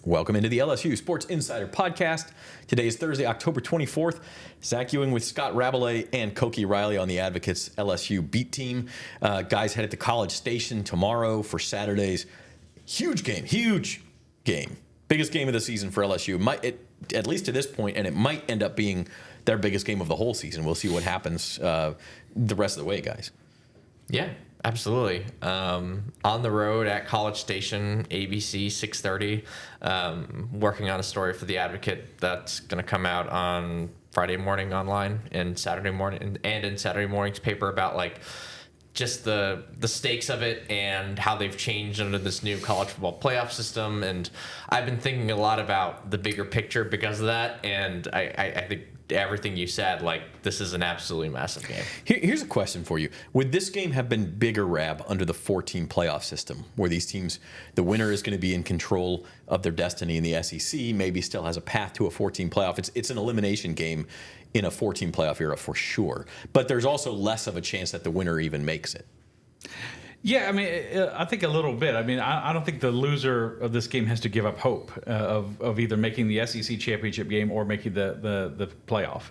Welcome into the LSU Sports Insider Podcast. Today is Thursday, October 24th. Zach Ewing with Scott Rabalais and Koki Riley on the Advocates LSU beat team. Guys headed to College Station tomorrow for Saturday's huge game. Biggest game of the season for LSU. At least to this point, and it might end up being their biggest game of the whole season. We'll see what happens the rest of the way, guys. Yeah, absolutely. On the road at College Station, ABC 6:30, working on a story for the Advocate that's going to come out on Friday morning online and Saturday morning and in Saturday morning's paper about just the stakes of it and how they've changed under this new college football playoff system. And I've been thinking a lot about the bigger picture because of that. And I think everything you said, this is an absolutely massive game. Here's a question for you. Would this game have been bigger, Rab, under the 14 playoff system, where these teams, the winner is going to be in control of their destiny in the SEC, maybe still has a path to a 14 playoff? It's an elimination game in a 14 playoff era for sure. But there's also less of a chance that the winner even makes it. Yeah, I think a little bit. I don't think the loser of this game has to give up hope of either making the SEC championship game or making the playoff.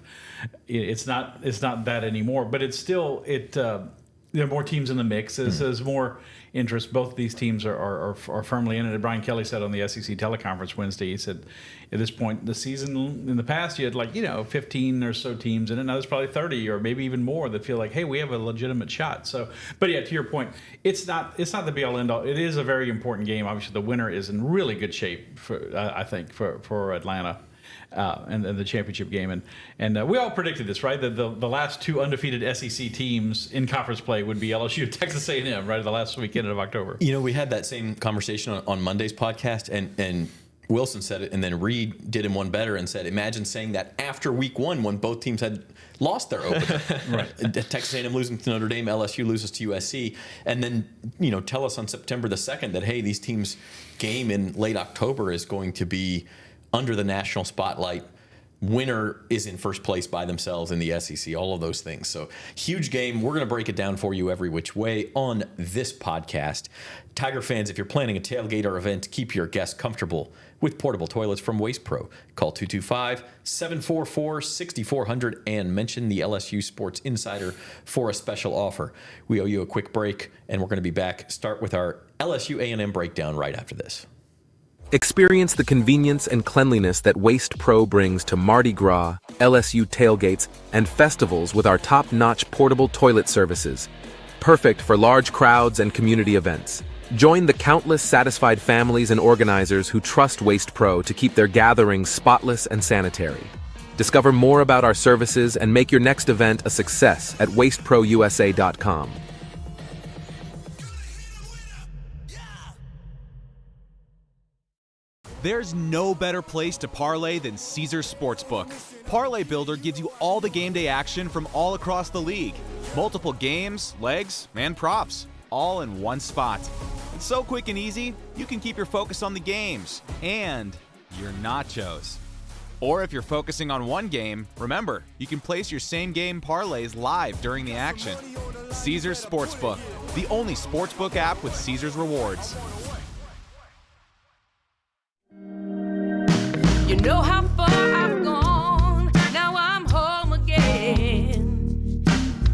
It's not that anymore. But it's still there are more teams in the mix. There's more interest. Both of these teams are firmly in it. Brian Kelly said on the SEC teleconference Wednesday, he said, at this point in the season, in the past, you had 15 or so teams in it. Now there's probably 30 or maybe even more that feel like, hey, we have a legitimate shot. So, but yeah, to your point, it's not the be-all end-all. It is a very important game. Obviously, the winner is in really good shape I think for Atlanta. And the championship game. And we all predicted this, right? That the last two undefeated SEC teams in conference play would be LSU and Texas A&M, right? The last weekend of October. We had that same conversation on Monday's podcast, and Wilson said it, and then Reed did him one better and said, imagine saying that after week one when both teams had lost their opener. Right. Texas A&M losing to Notre Dame, LSU loses to USC, and then tell us on September the 2nd that, hey, these teams' game in late October is going to be under the national spotlight. Winner is in first place by themselves in the SEC, all of those things. So huge game. We're going to break it down for you every which way on this podcast. Tiger fans, if you're planning a tailgate or event, keep your guests comfortable with portable toilets from Waste Pro. Call 225-744-6400 and mention the LSU Sports Insider for a special offer. We owe you a quick break, and we're going to be back. Start with our LSU A&M breakdown right after this. Experience the convenience and cleanliness that Waste Pro brings to Mardi Gras, LSU tailgates, and festivals with our top-notch portable toilet services. Perfect for large crowds and community events. Join the countless satisfied families and organizers who trust Waste Pro to keep their gatherings spotless and sanitary. Discover more about our services and make your next event a success at wasteprousa.com. There's no better place to parlay than Caesars Sportsbook. Parlay Builder gives you all the game day action from all across the league. Multiple games, legs, and props, all in one spot. It's so quick and easy, you can keep your focus on the games and your nachos. Or if you're focusing on one game, remember, you can place your same game parlays live during the action. Caesars Sportsbook, the only sportsbook app with Caesars rewards. You know how far I've gone, now I'm home again.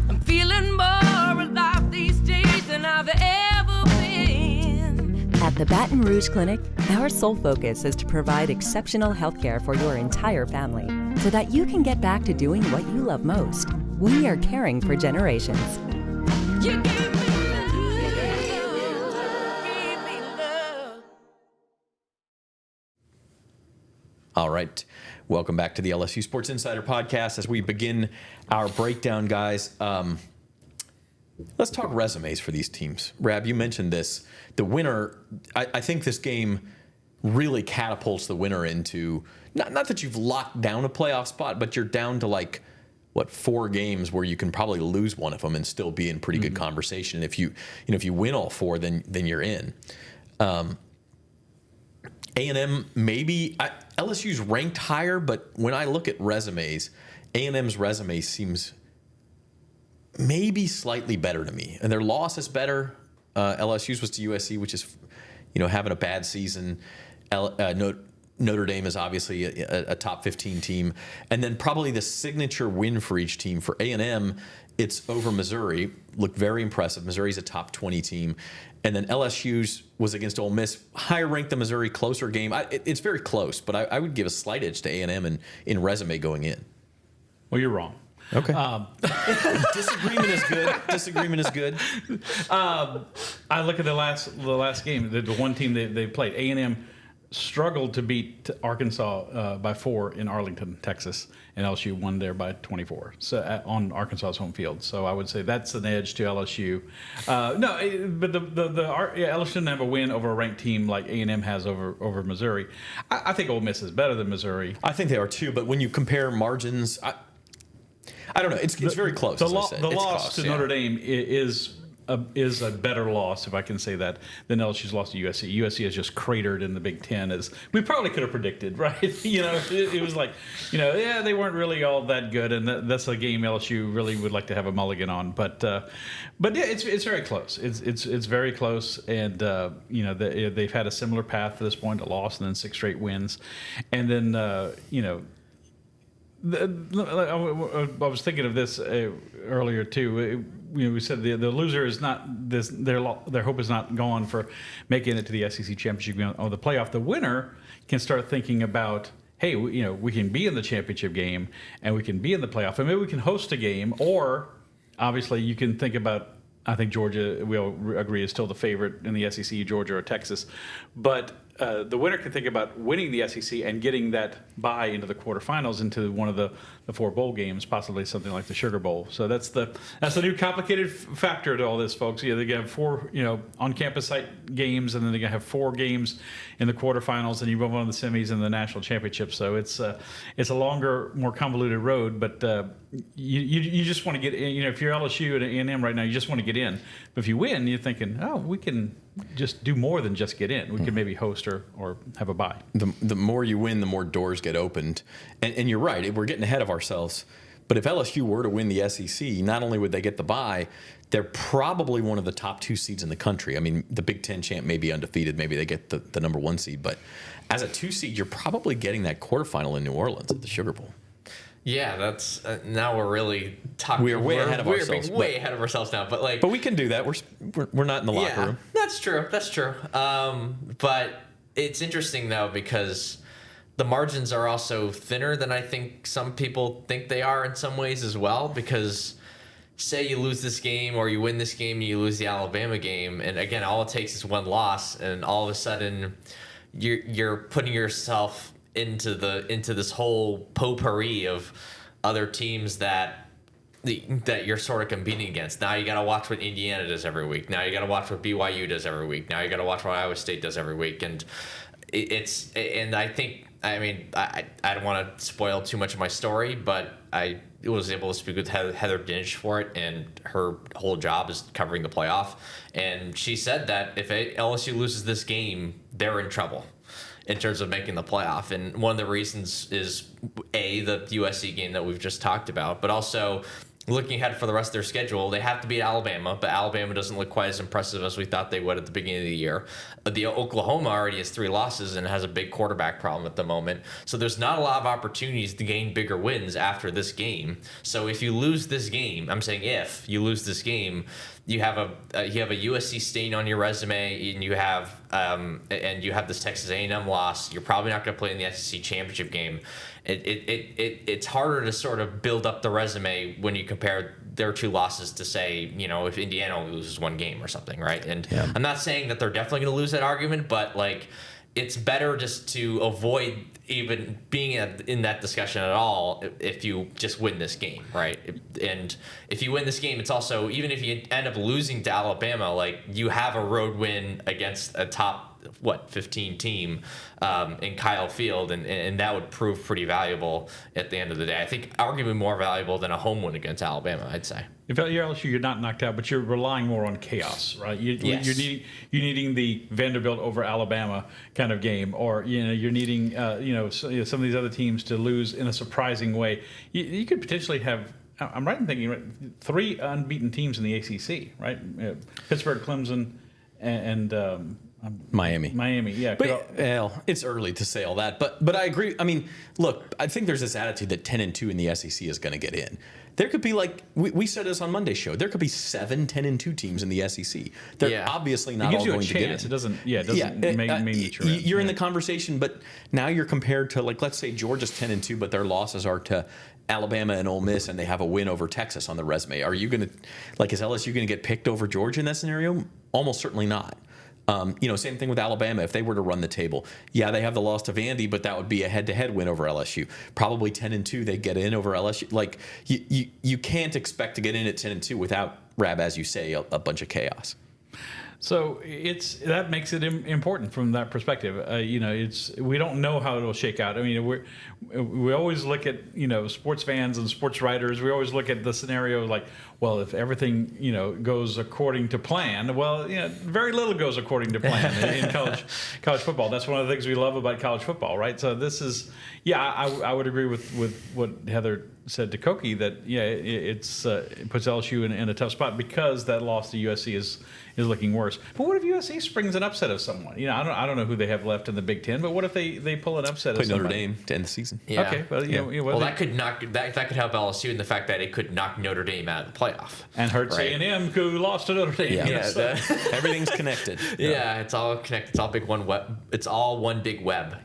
I'm feeling more alive these days than I've ever been. At the Baton Rouge Clinic, our sole focus is to provide exceptional health care for your entire family so that you can get back to doing what you love most. We are caring for generations. You give me love. All right. Welcome back to the LSU Sports Insider Podcast. As we begin our breakdown, guys, let's talk resumes for these teams. Rab, you mentioned this. The winner, I think this game really catapults the winner into, not that you've locked down a playoff spot, but you're down to 4 games where you can probably lose one of them and still be in pretty good conversation. If you win all 4, then you're in. A&M maybe LSU's ranked higher, but when I look at resumes, A&M's resume seems maybe slightly better to me, and their loss is better. LSU's was to USC, which is having a bad season. Notre Dame is obviously a top 15 team. And then probably the signature win for each team. For A&M, it's over Missouri. Looked very impressive. Missouri's a top 20 team. And then LSU's was against Ole Miss. Higher ranked than Missouri, closer game. It's very close, but I would give a slight edge to A&M in resume going in. Well, you're wrong. Okay. Disagreement is good. Disagreement is good. I look at the last game, the one team they played. A&M struggled to beat Arkansas by 4 in Arlington, Texas, and LSU won there by 24. So on Arkansas's home field. So I would say that's an edge to LSU. But LSU didn't have a win over a ranked team like A&M has over Missouri. I think Ole Miss is better than Missouri. I think they are too. But when you compare margins, I don't know. It's very close. The loss to Notre Dame is a better loss, if I can say that, than LSU's loss to USC. USC has just cratered in the Big Ten, as we probably could have predicted, right? It was like, they weren't really all that good, and that's a game LSU really would like to have a mulligan on. But yeah, it's very close. It's very close, and they've had a similar path to this point: a loss and then 6 straight wins, and then I was thinking of this earlier too. We said the loser is not this. Their hope is not gone for making it to the SEC championship game or the playoff. The winner can start thinking about, hey, we can be in the championship game and we can be in the playoff, and maybe we can host a game. Or obviously, you can think about. I think Georgia, we all agree, is still the favorite in the SEC, Georgia or Texas. But the winner can think about winning the SEC and getting that bye into the quarterfinals, into one of the 4 bowl games, possibly something like the Sugar Bowl. So that's the new complicated factor to all this, folks. They're going to have 4 on-campus site games, and then they're going to have 4 games in the quarterfinals, and you move on to the semis and the national championship. So it's a longer, more convoluted road, but you just want to get in. If you're LSU and A&M right now, you just want to get in. But if you win, you're thinking, we can just do more than just get in. We can maybe host or have a bye. The more you win, the more doors get opened. And you're right, we're getting ahead of ourselves. But if LSU were to win the SEC, not only would they get the bye, they're probably one of the top 2 seeds in the country. I mean, the Big Ten champ may be undefeated. Maybe they get the number 1 seed. But as a 2 seed, you're probably getting that quarterfinal in New Orleans at the Sugar Bowl. Yeah, that's now we're really talking. We're way ahead of ourselves. We're way ahead of ourselves now, but we can do that. We're not in the locker room. That's true. That's true. But it's interesting though, because the margins are also thinner than I think some people think they are in some ways as well. Because say you lose this game or you win this game, and you lose the Alabama game, and again, all it takes is 1 loss, and all of a sudden you're putting yourself into this whole potpourri of other teams that you're sort of competing against. Now you got to watch what Indiana does every week. Now you got to watch what BYU does every week. Now you got to watch what Iowa State does every week. And I don't want to spoil too much of my story, but I was able to speak with Heather Dinich for it, and her whole job is covering the playoff. And she said that if LSU loses this game, they're in trouble in terms of making the playoff. And one of the reasons is, the USC game that we've just talked about, but also looking ahead for the rest of their schedule, they have to beat Alabama, but Alabama doesn't look quite as impressive as we thought they would at the beginning of the year. The Oklahoma already has 3 losses and has a big quarterback problem at the moment. So there's not a lot of opportunities to gain bigger wins after this game. So if you lose this game, I'm saying if you lose this game, you have a USC stain on your resume, and you have this Texas A&M loss. You're probably not going to play in the SEC championship game. It's harder to sort of build up the resume when you compare their 2 losses to, say, if Indiana only loses 1 game or something, right? And I'm not saying that they're definitely going to lose that argument, but it's better just to avoid even being in that discussion at all if you just win this game, right? And if you win this game, it's also, even if you end up losing to Alabama, you have a road win against a top 15 team in Kyle Field, and that would prove pretty valuable at the end of the day. I think arguably more valuable than a home win against Alabama, I'd say. If you're LSU, you're not knocked out, but you're relying more on chaos, right? Yes. You're needing the Vanderbilt over Alabama kind of game, or you're needing some of these other teams to lose in a surprising way. You could potentially have. I'm right in thinking 3 unbeaten teams in the ACC, right? Pittsburgh, Clemson, and Miami. Yeah. But it's early to say all that. But I agree. I mean, look, I think there's this attitude that 10-2 in the SEC is going to get in. There could be we said this on Monday's show. There could be 7 10-2 teams in the SEC. They're obviously not all going to get in. It doesn't mean that you're in the conversation, but now you're compared to let's say Georgia's 10-2, but their losses are to Alabama and Ole Miss, and they have a win over Texas on the resume. Are you going to is LSU going to get picked over Georgia in that scenario? Almost certainly not. Same thing with Alabama. If they were to run the table, they have the loss to Vandy, but that would be a head-to-head win over LSU. Probably 10-2, they get in over LSU. You can't expect to get in at 10-2 without, Rab, as you say, a bunch of chaos. So that makes it important from that perspective. We don't know how it'll shake out. I mean, we always look at sports fans and sports writers. We always look at the scenario like, well, if everything goes according to plan, well, very little goes according to plan in college football. That's one of the things we love about college football, right? So this is, I would agree with what Heather said to Koki that it puts LSU in a tough spot because that loss to USC is looking worse. But what if USC springs an upset of someone? I don't know who they have left in the Big Ten, but what if they pull an upset of somebody? Notre Dame to end the season. Yeah. Okay, well, that could help LSU in the fact that it could knock Notre Dame out of the playoff and hurts A&M, who lost to Notre Dame. Everything's connected. Yeah, it's all connected. It's all big one web. It's all one big web.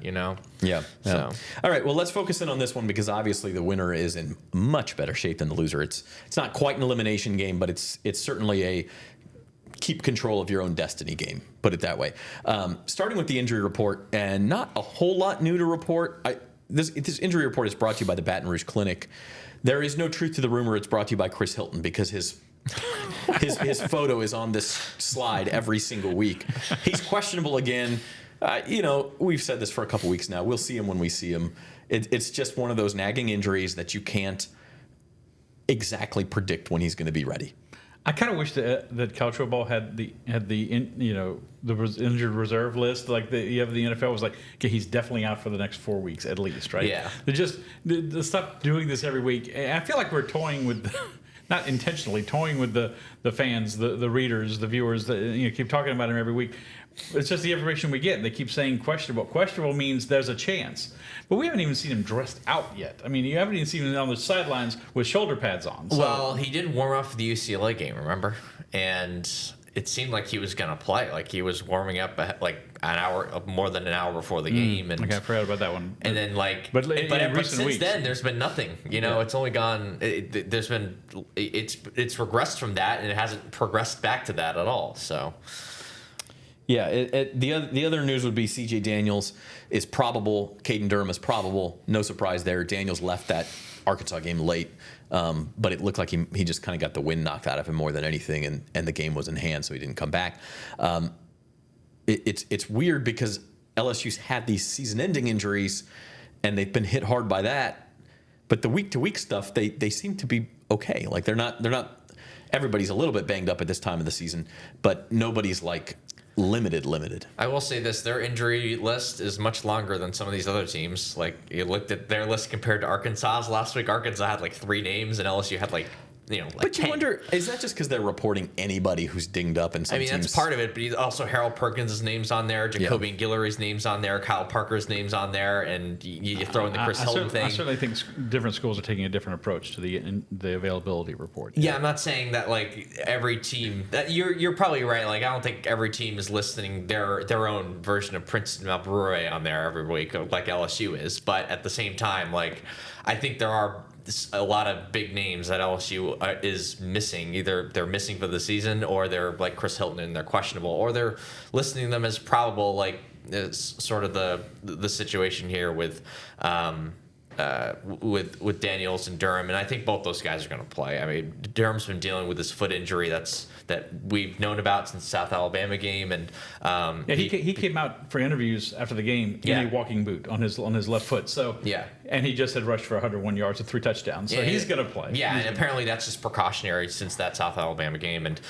Yeah. So. All right. Well, let's focus in on this one because obviously the winner is in much better shape than the loser. It's not quite an elimination game, but it's certainly a keep control of your own destiny game. Put it that way. Starting with the injury report, and not a whole lot new to report. This injury report is brought to you by the Baton Rouge Clinic. There is no truth to the rumor. It's brought to you by Chris Hilton because his photo is on this slide every single week. He's questionable again. We've said this for a couple weeks now. We'll see him when we see him. It's just one of those nagging injuries that you can't exactly predict when he's going to be ready. I kind of wish that college football had the injured reserve list like you have the NFL was like, okay, he's definitely out for the next 4 weeks at least, right? Yeah. They stop doing this every week. And I feel like we're toying with. Not intentionally toying with the fans, the readers, the viewers that keep talking about him every week. It's just the information we get. They keep saying questionable. Questionable means there's a chance, but we haven't even seen him dressed out yet. I mean, you haven't even seen him on the sidelines with shoulder pads on. So. Well, he did warm up for the UCLA game, remember? And it seemed like he was going to play. Like he was warming up more than an hour before the game. And I forgot about that one. And then but since weeks. then there's been nothing. It's only gone. It's regressed from that, and it hasn't progressed back to that at all. So. Yeah, the other news would be C.J. Daniels is probable. Caden Durham is probable. No surprise there. Daniels left that Arkansas game late, but it looked like he just kind of got the wind knocked out of him more than anything, and the game was in hand, so he didn't come back. It's weird because LSU's had these season-ending injuries, and they've been hit hard by that. But the week-to-week stuff, they seem to be okay. Like they're not. Everybody's a little bit banged up at this time of the season, but nobody's like. Limited. I will say this: their injury list is much longer than some of these other teams. Like you looked at their list compared to Arkansas's last week. Arkansas had like 3 names, and LSU had like But 10. You wonder, is that just because they're reporting anybody who's dinged up in some teams? That's part of it, but also Harold Perkins' name's on there, Jacobian Guillory's name's on there, Kyle Parker's name's on there, and you throw in the Chris Hilton thing. I certainly think different schools are taking a different approach to the availability report. Yeah, I'm not saying that like every team. That you're probably right. Like I don't think every team is listing their own version of Princeton Malbrouille on there every week, like LSU is. But at the same time, like I think there are a lot of big names that LSU is missing. Either they're missing for the season, or they're like Chris Hilton and they're questionable, or they're listing them as probable. Like it's sort of the situation here with Daniels and Durham, and I think both those guys are going to play. I mean, Durham's been dealing with this foot injury that we've known about since the South Alabama game, and he came out for interviews after the game in a walking boot on his left foot. So and he just had rushed for 101 yards with 3 touchdowns. So he's going to play. Yeah, and apparently that's just precautionary since that South Alabama game, and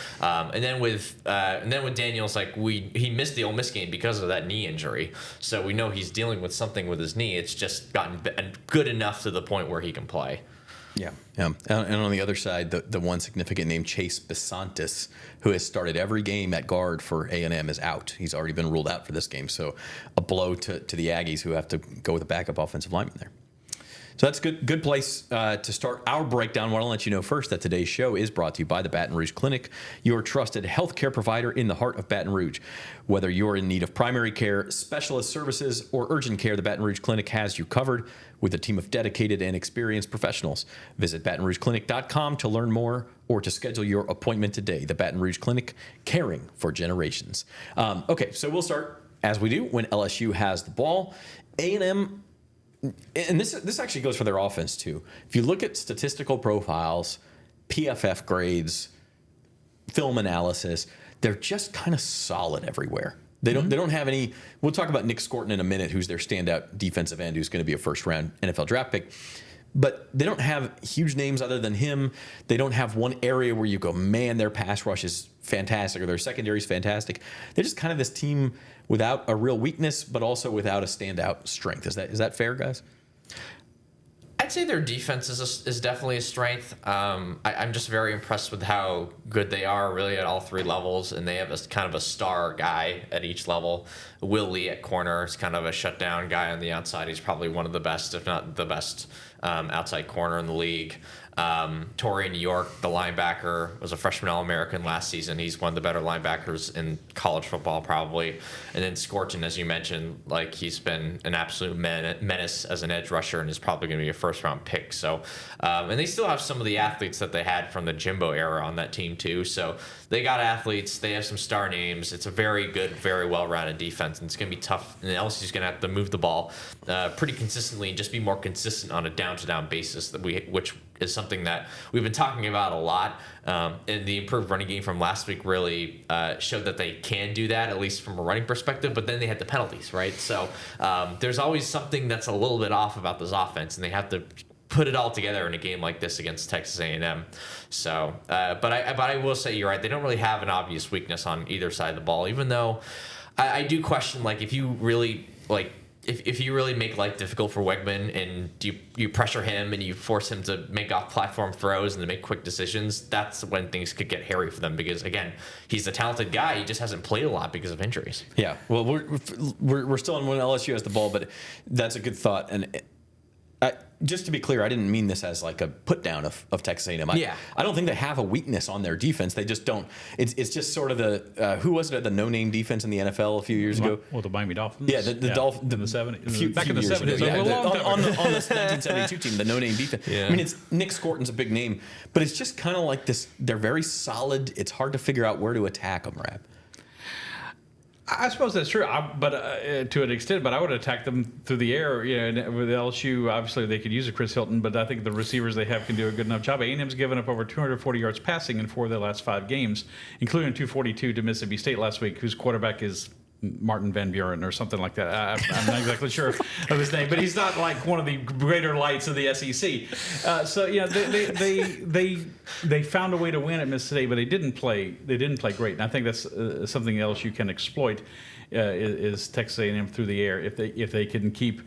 then with Daniels, like he missed the Ole Miss game because of that knee injury. So we know he's dealing with something with his knee. It's just gotten good enough to the point where he can play. Yeah. And on the other side, the one significant name, Chase Besantis, who has started every game at guard for A&M, is out. He's already been ruled out for this game. So a blow to the Aggies, who have to go with a backup offensive lineman there. So that's a good place to start our breakdown. I want to let you know first that today's show is brought to you by the Baton Rouge Clinic, your trusted healthcare provider in the heart of Baton Rouge. Whether you're in need of primary care, specialist services, or urgent care, the Baton Rouge Clinic has you covered with a team of dedicated and experienced professionals. Visit BatonRougeClinic.com to learn more or to schedule your appointment today. The Baton Rouge Clinic, caring for generations. Okay, so we'll start, as we do, when LSU has the ball. A&M, and this actually goes for their offense too. If you look at statistical profiles, PFF grades, film analysis, they're just kind of solid everywhere. They don't have any. We'll talk about Nick Scourton in a minute, who's their standout defensive end, who's going to be a first-round NFL draft pick. But they don't have huge names other than him. They don't have one area where you go, man, their pass rush is fantastic or their secondary is fantastic. They're just kind of this team without a real weakness, but also without a standout strength. Is that fair, guys? I'd say their defense is definitely a strength. I'm just very impressed with how good they are, really, at all three levels, and they have a kind of a star guy at each level. Will Lee at corner is kind of a shutdown guy on the outside. He's probably one of the best, if not the best, outside corner in the league. Torrey New York, the linebacker, was a freshman All-American last season. He's one of the better linebackers in college football, probably. And then Scourton, as you mentioned, like, he's been an absolute menace as an edge rusher and is probably going to be a first-round pick. So, and they still have some of the athletes that they had from the Jimbo era on that team too. So they got athletes. They have some star names. It's a very good, very well-rounded defense, and it's going to be tough. And LSU's going to have to move the ball pretty consistently and just be more consistent on a down-to-down basis, which is something that we've been talking about a lot. And the improved running game from last week really showed that they can do that, at least from a running perspective, but then they had the penalties, right? So there's always something that's a little bit off about this offense, and they have to put it all together in a game like this against Texas A&M. So, but I will say you're right. They don't really have an obvious weakness on either side of the ball, even though I do question, like, if you really, like, if you really make life difficult for Wegman and you pressure him and you force him to make off-platform throws and to make quick decisions, that's when things could get hairy for them, because, again, he's a talented guy. He just hasn't played a lot because of injuries. Yeah, well, we're still on when LSU has the ball, but that's a good thought. And just to be clear, I didn't mean this as like a put down of Texas A&M. I don't think they have a weakness on their defense. They just don't. It's just sort of the who was it at the no-name defense in the NFL a few years ago? Well, the Miami Dolphins. Yeah, the Dolphins in the 70s. Back in the 70s. Yeah, on the 1972 team, the no-name defense. Yeah. I mean, it's Nick Scourton's a big name, but it's just kind of like this. They're very solid. It's hard to figure out where to attack them, Rab. I suppose that's true, but to an extent. But I would attack them through the air. You know, with LSU, obviously they could use a Chris Hilton, but I think the receivers they have can do a good enough job. A&M's given up over 240 yards passing in 4 of their last 5 games, including 242 to Mississippi State last week, whose quarterback is Martin Van Buren or something like that. I'm not exactly sure of his name, but he's not like one of the greater lights of the SEC. So you know, they found a way to win at Mississippi State, but they didn't play great. And I think that's something LSU can exploit is Texas A&M through the air if they can keep.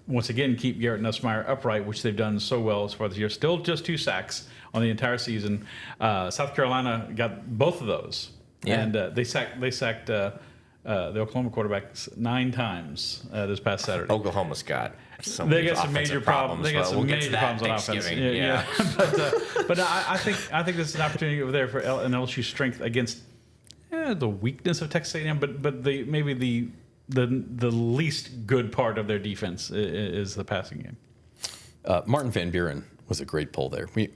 Once again, keep Garrett Nussmeier upright, which they've done so well as far this year. Still just 2 sacks on the entire season. South Carolina got both of those. Yeah. And they sacked the Oklahoma quarterbacks 9 times this past Saturday. Oklahoma's got some major problems. They got some major problems on offense. Yeah. But I think this is an opportunity over there for an LSU strength against the weakness of Texas A&M, but maybe the least good part of their defense is the passing game. Martin Van Buren was a great pull there. We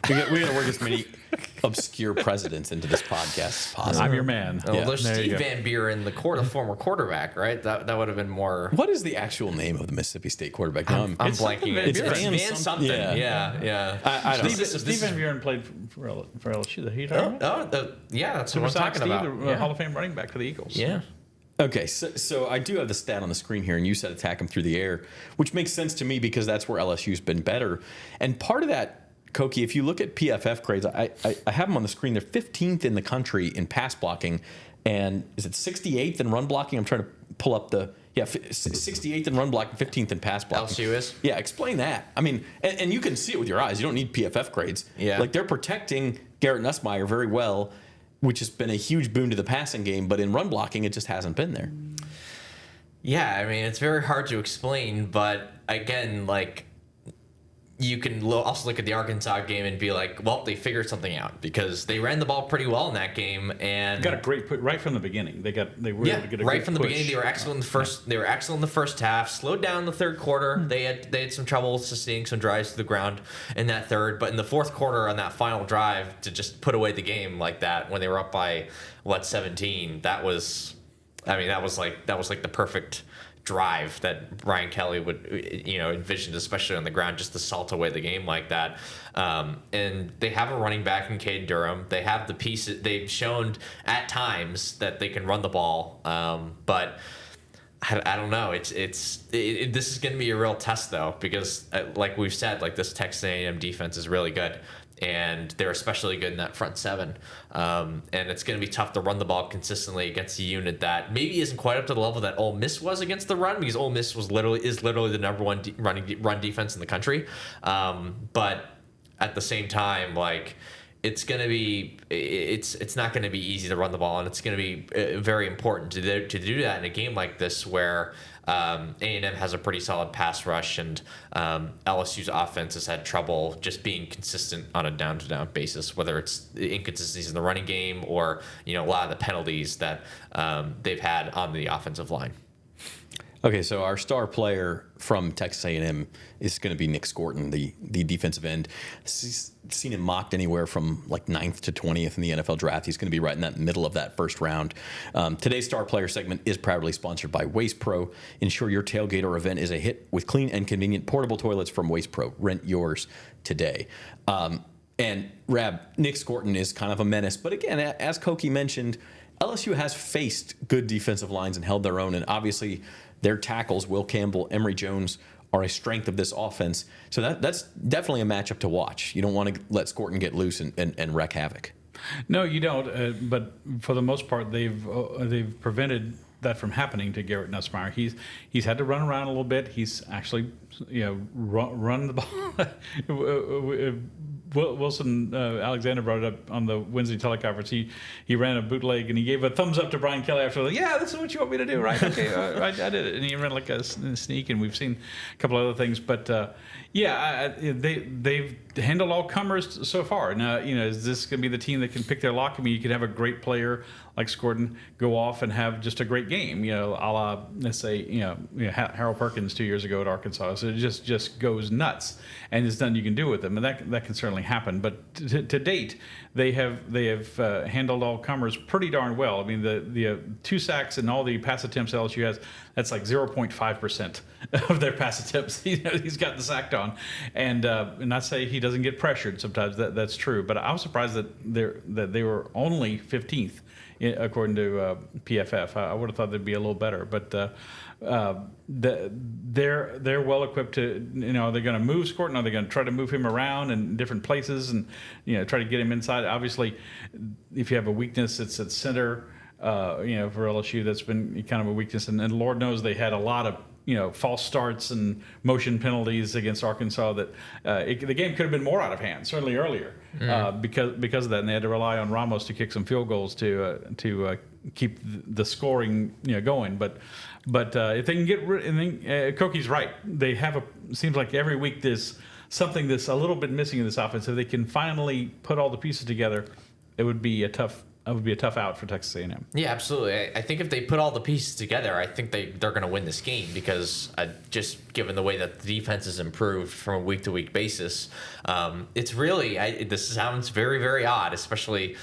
got to work as many obscure presidents into this podcast as possible. I'm your man. Oh, yeah. There's Steve Van Buren, the former quarterback, right? That would have been more. What is the actual name of the Mississippi State quarterback? I'm blanking. It's Van something. Yeah. I don't know. Steve Van Buren played for LSU. That's what I'm talking about. The Hall of Fame running back for the Eagles. Yeah. Okay, so I do have the stat on the screen here, and you said attack them through the air, which makes sense to me because that's where LSU's been better. And part of that, Koki, if you look at PFF grades, I have them on the screen. They're 15th in the country in pass blocking, and is it 68th in run blocking? I'm trying to pull up the Yeah, 68th in run block, 15th in pass block. LSU is? Yeah, explain that. I mean, and you can see it with your eyes. You don't need PFF grades. Yeah. Like, they're protecting Garrett Nussmeier very well, which has been a huge boon to the passing game, but in run blocking, it just hasn't been there. Yeah, I mean, it's very hard to explain, but again, like, you can also look at the Arkansas game and be like, well, they figured something out because they ran the ball pretty well in that game and Got a great put right from the beginning. They were able to get a right great from the push. beginning. They were excellent in the first. They were excellent in the first half. Slowed down in the third quarter. They had some trouble sustaining some drives to the ground in that third. But in the fourth quarter, on that final drive, to just put away the game like that when they were up by 17, that was like the perfect drive that Brian Kelly would envision, especially on the ground, just to salt away the game like that. And they have a running back in Cade Durham. They have the pieces. They've shown at times that they can run the ball, but I don't know. This is going to be a real test though, because like we've said, like this Texas A&M defense is really good. And they're especially good in that front seven. And it's going to be tough to run the ball consistently against a unit that maybe isn't quite up to the level that Ole Miss was against the run, because Ole Miss is literally the number one run defense in the country. But at the same time, like, it's not going to be easy to run the ball, and it's going to be very important to do that in a game like this where A&M has a pretty solid pass rush, and LSU's offense has had trouble just being consistent on a down-to-down basis, whether it's inconsistencies in the running game or a lot of the penalties that they've had on the offensive line. Okay, so our star player from Texas A&M is going to be Nick Scourton, the defensive end. Seen him mocked anywhere from like 9th to 20th in the NFL draft. He's going to be right in that middle of that first round. Today's star player segment is proudly sponsored by Waste Pro. Ensure your tailgate or event is a hit with clean and convenient portable toilets from Waste Pro. Rent yours today. And Rab, Nick Scourton is kind of a menace, but again, as Koki mentioned, LSU has faced good defensive lines and held their own, and obviously their tackles, Will Campbell, Emory Jones, are a strength of this offense. So that's definitely a matchup to watch. You don't want to let Scourton get loose and wreak havoc. No, you don't. But for the most part, they've prevented that from happening to Garrett Nussmeier. He's had to run around a little bit. He's actually run the ball. Wilson Alexander brought it up on the Wednesday teleconference. He ran a bootleg and he gave a thumbs up to Brian Kelly after, like, yeah, this is what you want me to do, right? Okay, I did it. And he ran like a sneak, and we've seen a couple other things. But they've handled all comers so far. Now, is this going to be the team that can pick their lock? I mean, you could have a great player like Scourton go off and have just a great game, a la, let's say, Harold Perkins 2 years ago at Arkansas. So it just goes nuts, and there's nothing you can do with them, and that can certainly happen. But to date, they have handled all comers pretty darn well. I mean, the 2 sacks and all the pass attempts LSU has, that's like 0.5% of their pass attempts. He's gotten sacked on, and I say he doesn't get pressured sometimes. That's true, but I was surprised that they were only 15th. According to PFF, I would have thought they'd be a little better, but they're well equipped to. They're going to move Scourton. Are they going to try to move him around in different places and try to get him inside? Obviously, if you have a weakness, it's at center. For LSU, that's been kind of a weakness, and Lord knows they had a lot of false starts and motion penalties against Arkansas that the game could have been more out of hand, certainly earlier, because of that. And they had to rely on Ramos to kick some field goals to keep the scoring going. But if they can get rid, Koki's right. They have seems like every week there's something that's a little bit missing in this offense. If they can finally put all the pieces together, it would be a tough out for Texas A&M. Yeah, absolutely. I think if they put all the pieces together, I think they're going to win this game because just given the way that the defense has improved from a week-to-week basis, it's really this sounds very, very odd, especially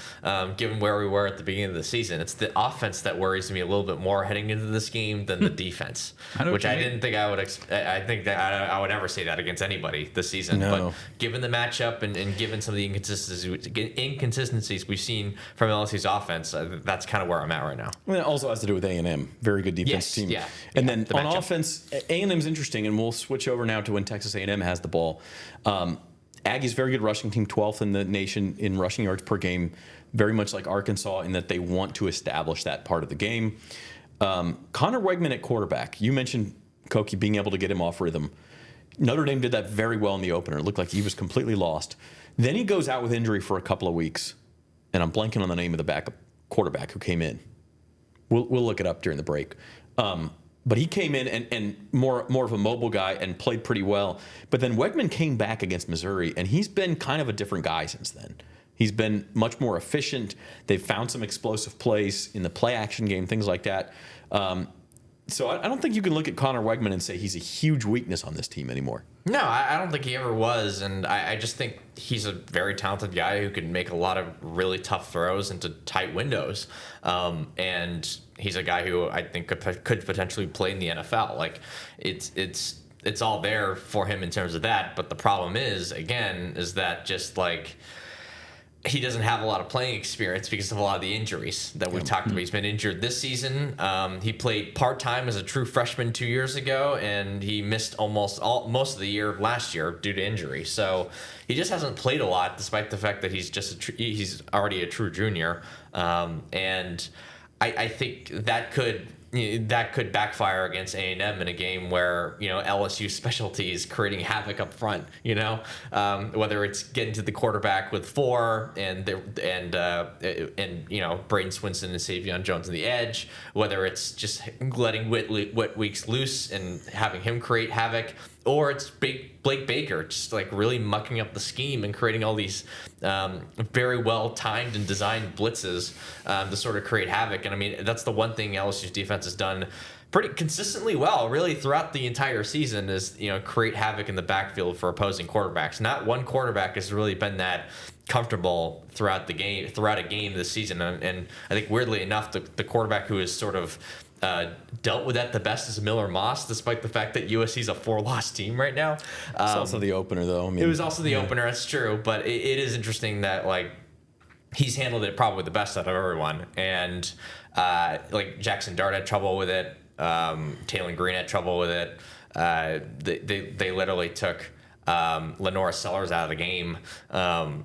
given where we were at the beginning of the season. It's the offense that worries me a little bit more heading into this game than the defense, which I didn't think I would. I think that I would ever say that against anybody this season. No. But given the matchup and given some of the inconsistencies we've seen from LSU's offense, that's kind of where I'm at right now. Well, it also has to do with A&M. Very good defense team. Yeah. And then the on matchup. offense, A&M's interesting, and we'll switch over now to when Texas A&M has the ball. Aggies, very good rushing team, 12th in the nation in rushing yards per game, very much like Arkansas in that they want to establish that part of the game. Connor Wegman at quarterback. You mentioned Koki being able to get him off rhythm. Notre Dame did that very well in the opener. It looked like he was completely lost. Then he goes out with injury for a couple of weeks, and I'm blanking on the name of the backup quarterback who came in. We'll look it up during the break. But he came in and more of a mobile guy and played pretty well. But then Wegman came back against Missouri, and he's been kind of a different guy since then. He's been much more efficient. They've found some explosive plays in the play action game, things like that. So I don't think you can look at Connor Wegman and say he's a huge weakness on this team anymore. No, I don't think he ever was, and I just think he's a very talented guy who can make a lot of really tough throws into tight windows, and he's a guy who I think could potentially play in the NFL. Like it's all there for him in terms of that, but the problem is that just like he doesn't have a lot of playing experience because of a lot of the injuries that we've talked about. He's been injured this season. He played part-time as a true freshman 2 years ago, and he missed most of the year last year due to injury. So he just hasn't played a lot, despite the fact that he's already a true junior. And I think that could backfire against A&M in a game where, LSU specialty is creating havoc up front, whether it's getting to the quarterback with 4 and Braden Swinson and Savion Jones on the edge, whether it's just letting Whit Weeks loose and having him create havoc, or it's Blake Baker just like really mucking up the scheme and creating all these very well timed and designed blitzes to sort of create havoc. And I mean, that's the one thing LSU's defense has done pretty consistently well, really throughout the entire season, is create havoc in the backfield for opposing quarterbacks. Not one quarterback has really been that comfortable throughout a game this season. And I think weirdly enough, the quarterback who is sort of dealt with that the best is Miller Moss, despite the fact that USC's a 4-loss team right now. It's also the opener, though. I mean, it was also the opener, that's true. But it is interesting that he's handled it probably the best out of everyone. And Jackson Dart had trouble with it. Taylor Green had trouble with it. They literally took Lenora Sellers out of the game.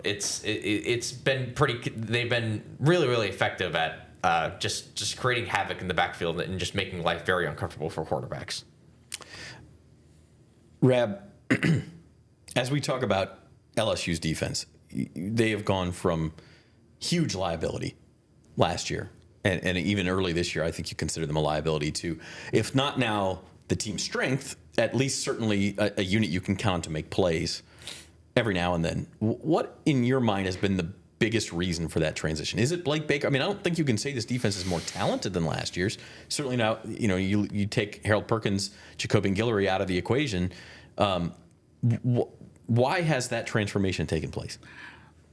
It's been pretty. They've been really, really effective at just creating havoc in the backfield and just making life very uncomfortable for quarterbacks. Rab, as we talk about LSU's defense, they have gone from huge liability last year, and even early this year, I think you consider them a liability to, if not now the team's strength, at least certainly a unit you can count on to make plays every now and then. What, in your mind, has been the biggest reason for that transition? Is it Blake Baker? I mean, I don't think you can say this defense is more talented than last year's. Certainly now, you take Harold Perkins, Jacobian Guillory out of the equation. Why has that transformation taken place?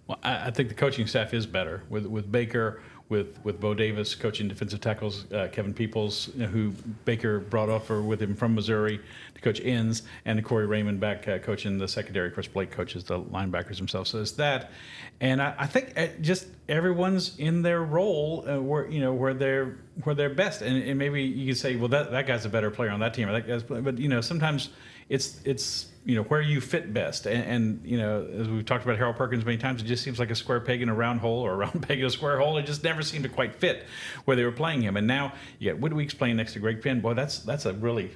Well, I think the coaching staff is better with Baker, with Bo Davis coaching defensive tackles, Kevin Peoples, who Baker brought over with him from Missouri to coach ends, and Corey Raymond back coaching the secondary. Of course, Blake coaches the linebackers himself, so it's that. And I think just everyone's in their role where they're best. And maybe you could say, well, that guy's a better player on that team, or that guy's, but sometimes it's where you fit best. And as we've talked about Harold Perkins many times, it just seems like a square peg in a round hole, or a round peg in a square hole. It just never seemed to quite fit where they were playing him. And now you got Whit Weeks playing next to Greg Penn. Boy, that's a really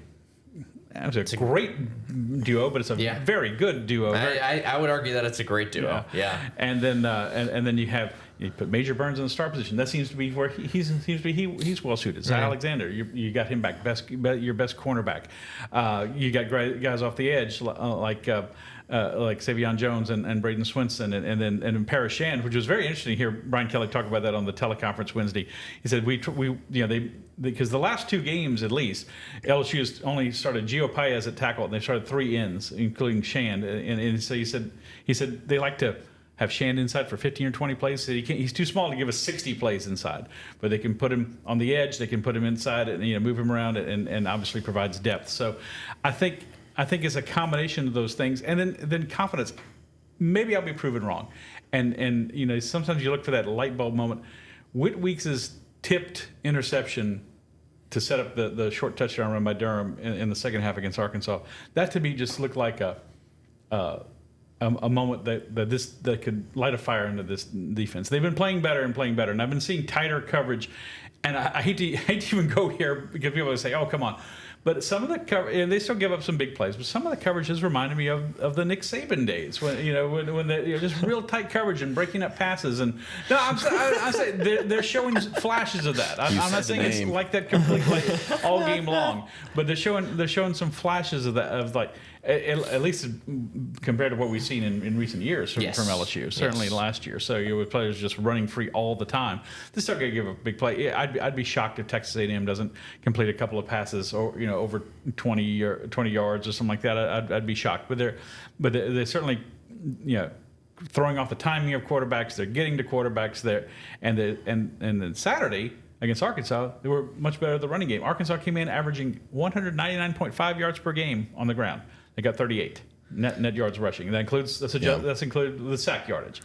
It's a great duo, but it's a very good duo. I would argue that it's a great duo. Yeah. And then you put Major Burns in the star position. That seems to be where he's well suited. Zach Alexander, you got him back, your best cornerback. You got guys off the edge like Savion Jones and Braden Swinson and then Paris Shand, which was very interesting to hear Brian Kelly talk about that on the teleconference Wednesday. He said because the last two games at least, LSU has only started Gio Paez at tackle, and they started 3 ends, including Shand. And so he said they like to have Shand inside for 15 or 20 plays. So he's too small to give us 60 plays inside, but they can put him on the edge, they can put him inside, and move him around, and obviously provides depth. So I think it's a combination of those things, and then confidence. Maybe I'll be proven wrong, and sometimes you look for that light bulb moment. Whit Weeks' tipped interception to set up the short touchdown run by Durham in the second half against Arkansas. That to me just looked like a moment that could light a fire into this defense. They've been playing better, and I've been seeing tighter coverage. And I hate to even go here because people will say, "Oh, come on." But some of the cover, and they still give up some big plays. But some of the coverage has reminded me of the Nick Saban days when they just real tight coverage and breaking up passes. And no, I'm saying they're showing flashes of that. I'm not saying it's like that completely all game long, but they're showing some flashes of that, of like at least compared to what we've seen in recent years from LSU. Certainly last year. So with players just running free all the time, they're still going to give a big play. I'd be shocked if Texas A&M doesn't complete a couple of passes or over 20 yards or something like that. I'd be shocked. But they're certainly throwing off the timing of quarterbacks. They're getting to quarterbacks there, and then Saturday against Arkansas, they were much better at the running game. Arkansas came in averaging 199.5 yards per game on the ground. They got 38 net yards rushing. That includes that's included the sack yardage.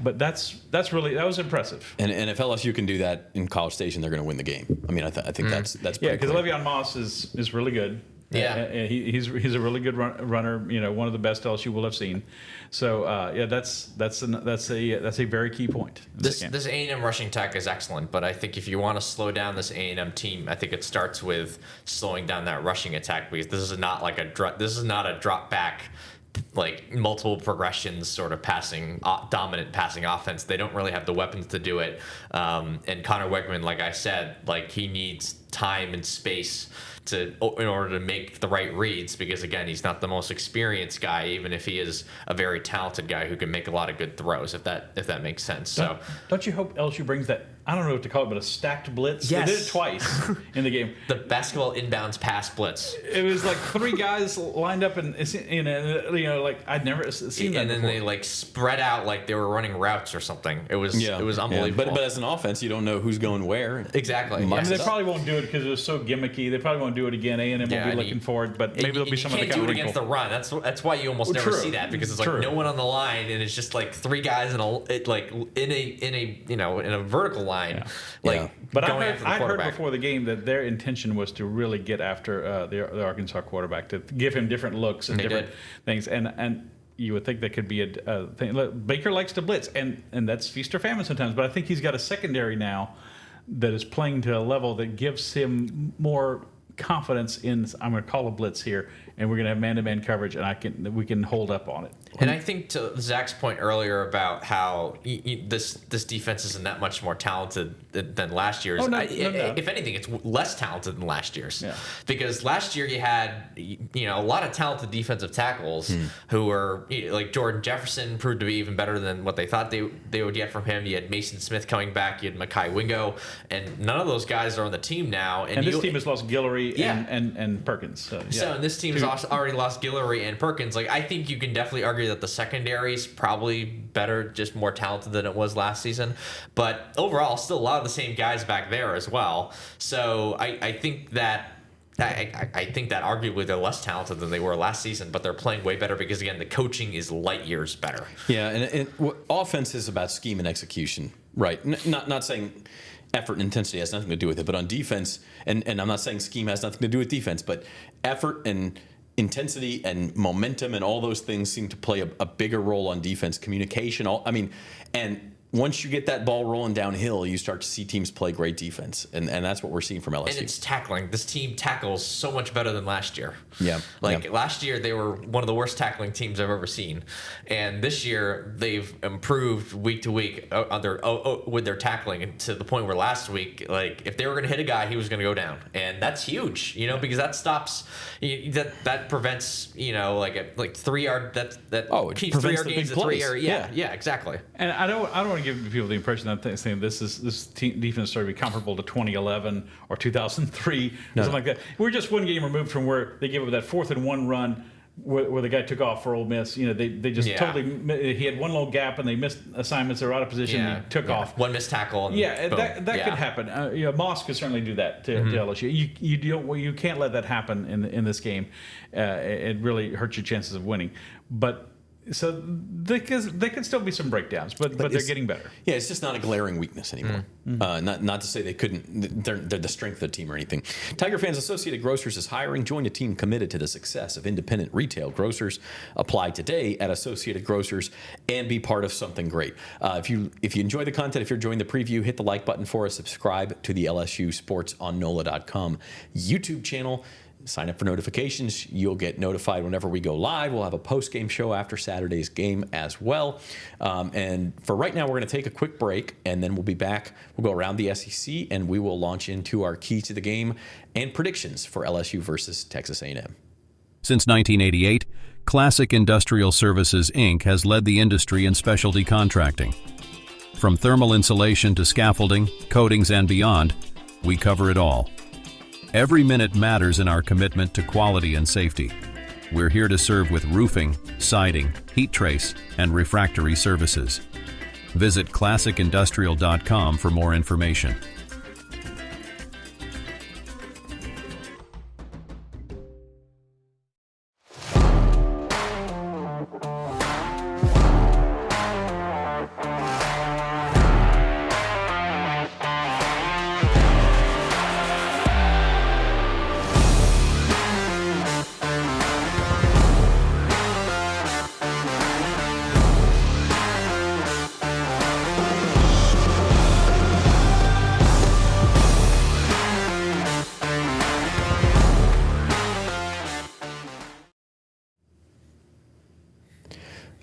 But that was impressive. And if LSU can do that in College Station, they're going to win the game. I mean, I think that's pretty because clear. Le'Veon Moss is really good. Yeah, he's a really good runner. One of the best LSU will have seen. So that's a very key point. This A&M rushing attack is excellent, but I think if you want to slow down this A&M team, I think it starts with slowing down that rushing attack, because this is not a drop back, like multiple progressions sort of dominant passing offense. They don't really have the weapons to do it. And Connor Wegman, like I said, like he needs time and space in order to make the right reads, because again, he's not the most experienced guy, even if he is a very talented guy who can make a lot of good throws, if that makes sense. So don't you hope LSU brings that, I don't know what to call it, but a stacked blitz? Yes. They did it twice in the game. The basketball inbounds pass blitz. It was like three guys lined up and like I'd never seen that. And then before. they like spread out like they were running routes or something. It was unbelievable. But as an offense, you don't know who's going where. Exactly. I mean, they probably won't do it because it was so gimmicky. They probably won't do it again. A&M will be looking for it, but maybe there'll be some of the kind of wrinkle. You can't do it against the run. That's why you almost never see that, because it's like no one on the line, and it's just like three guys in a vertical line. Yeah. But I heard before the game that their intention was to really get after the Arkansas quarterback, to give him different looks and different things, and you would think that could be a thing. Look, Baker likes to blitz, and that's feast or famine sometimes. But I think he's got a secondary now that is playing to a level that gives him more confidence in, I'm going to call a blitz here, and we're going to have man-to-man coverage, and we can hold up on it. And I think to Zach's point earlier about how this defense isn't that much more talented than last year's. No. If anything, it's less talented than last year's. Yeah. Because last year you had a lot of talented defensive tackles who were like Jordan Jefferson proved to be even better than what they thought they would get from him. You had Mason Smith coming back. You had Mekhi Wingo, and none of those guys are on the team now. And this team has lost Guillory and Perkins. So this team has already lost Guillory and Perkins. Like I think you can definitely argue that the secondary is probably better, just more talented than it was last season. But overall, still a lot of the same guys back there as well. So I think that arguably they're less talented than they were last season, but they're playing way better because, again, the coaching is light years better. Yeah, and offense is about scheme and execution, right? Not saying effort and intensity has nothing to do with it, but on defense, and I'm not saying scheme has nothing to do with defense, but effort and intensity and momentum and all those things seem to play a bigger role on defense. Communication, and once you get that ball rolling downhill, you start to see teams play great defense, and that's what we're seeing from LSU. And it's tackling. This team tackles so much better than last year. Yeah. Last year, they were one of the worst tackling teams I've ever seen, and this year they've improved week to week with their tackling, to the point where last week, like if they were going to hit a guy, he was going to go down, and that's huge, because that stops that prevents 3 yard that keeps 3 yard gains to 3 yard. Yeah, exactly. And I don't want to give people the impression that they're saying this defense started to be comparable to 2011 or 2003 something like that. We're just one game removed from where they gave up that 4th and 1 run where the guy took off for Ole Miss. They just totally, he had one little gap and they missed assignments. They were out of position and he took off. One missed tackle. And that could happen. Moss could certainly do that to LSU. You can't let that happen in this game. It really hurts your chances of winning. But So there could still be some breakdowns, but they're getting better. Yeah, it's just not a glaring weakness anymore. Not to say they couldn't. They're the strength of the team or anything. Tiger Fans Associated Grocers is hiring. Join a team committed to the success of independent retail grocers. Apply today at Associated Grocers and be part of something great. If you enjoy the content, if you're enjoying the preview, hit the like button for us. Subscribe to the LSU Sports on NOLA.com YouTube channel. Sign up for notifications. You'll get notified whenever we go live. We'll have a post-game show after Saturday's game as well. And for right now, we're going to take a quick break, and then we'll be back. We'll go around the SEC, and we will launch into our key to the game and predictions for LSU versus Texas A&M. Since 1988, Classic Industrial Services, Inc. has led the industry in specialty contracting. From thermal insulation to scaffolding, coatings, and beyond, we cover it all. Every minute matters in our commitment to quality and safety. We're here to serve with roofing, siding, heat trace, and refractory services. Visit classicindustrial.com for more information.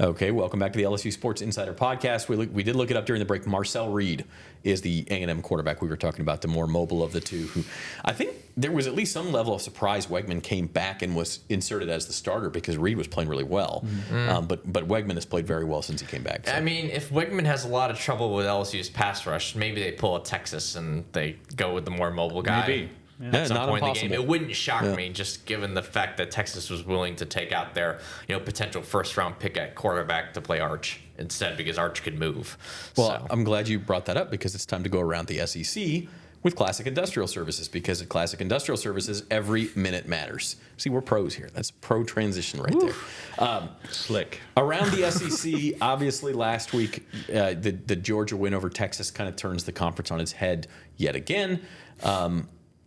Okay, welcome back to the LSU Sports Insider Podcast. We did look it up during the break. Marcel Reed is the A&M quarterback we were talking about, the more mobile of the two. Who I think there was at least some level of surprise Wegman came back and was inserted as the starter because Reed was playing really well. But Wegman has played very well since he came back. So. I mean, if Wegman has a lot of trouble with LSU's pass rush, maybe they pull a Texas and they go with the more mobile guy. Maybe. At some point in the game. It wouldn't shock me, just given the fact that Texas was willing to take out their potential first-round pick at quarterback to play Arch instead because Arch could move. Well, so. I'm glad you brought that up because it's time to go around the SEC with Classic Industrial Services, because at Classic Industrial Services, every minute matters. See, we're pros here. That's pro transition right there. Slick. Around the SEC, obviously last week, the Georgia win over Texas kind of turns the conference on its head yet again.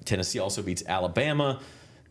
Tennessee also beats Alabama.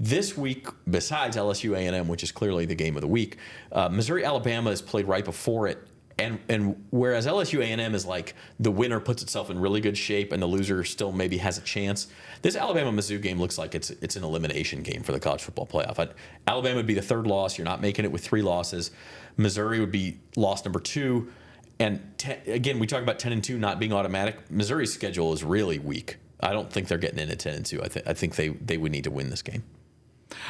This week, besides LSU A&M, which is clearly the game of the week, Missouri-Alabama is played right before it. And whereas LSU A&M is like the winner puts itself in really good shape and the loser still maybe has a chance, this Alabama-Mizzou game looks like it's an elimination game for the college football playoff. Alabama would be the third loss. You're not making it with 3 losses. Missouri would be loss number 2. And again, we talk about 10-2 not being automatic. Missouri's schedule is really weak. I don't think they're getting in at 10-2. I think they would need to win this game.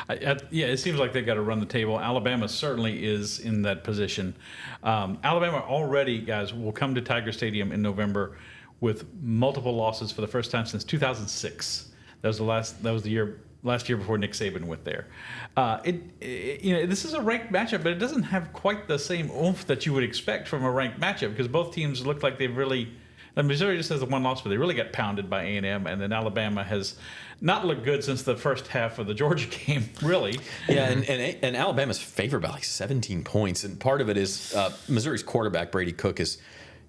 Yeah, it seems like they've got to run the table. Alabama certainly is in that position. Alabama already, guys, will come to Tiger Stadium in November with multiple losses for the first time since 2006. That was the last year before Nick Saban went there. This is a ranked matchup, but it doesn't have quite the same oomph that you would expect from a ranked matchup because both teams look like they've really. Missouri just has the one loss, but they really got pounded by A&M, and then Alabama has not looked good since the first half of the Georgia game, really. Yeah, and Alabama's favored by like 17 points, and part of it is Missouri's quarterback, Brady Cook, is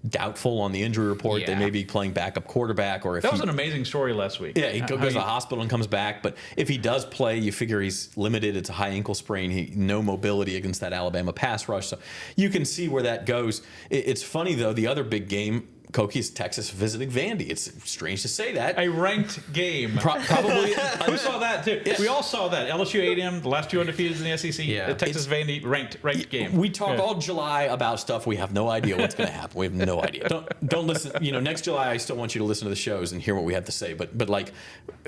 doubtful on the injury report. Yeah. They may be playing backup quarterback. Or if that was an amazing story last week. Yeah, he goes to the hospital and comes back, but if he does play, you figure he's limited. It's a high ankle sprain. No mobility against that Alabama pass rush, so you can see where that goes. It's funny, though, the other big game, Koki, is Texas visiting Vandy. It's strange to say that. A ranked game. Probably. We saw that, too. Yeah. We all saw that. LSU A&M, the last 2 undefeateds in the SEC. Yeah. Texas Vandy, ranked game. We talk all July about stuff. We have no idea what's going to happen. We have no idea. Don't listen. Next July, I still want you to listen to the shows and hear what we have to say. But like,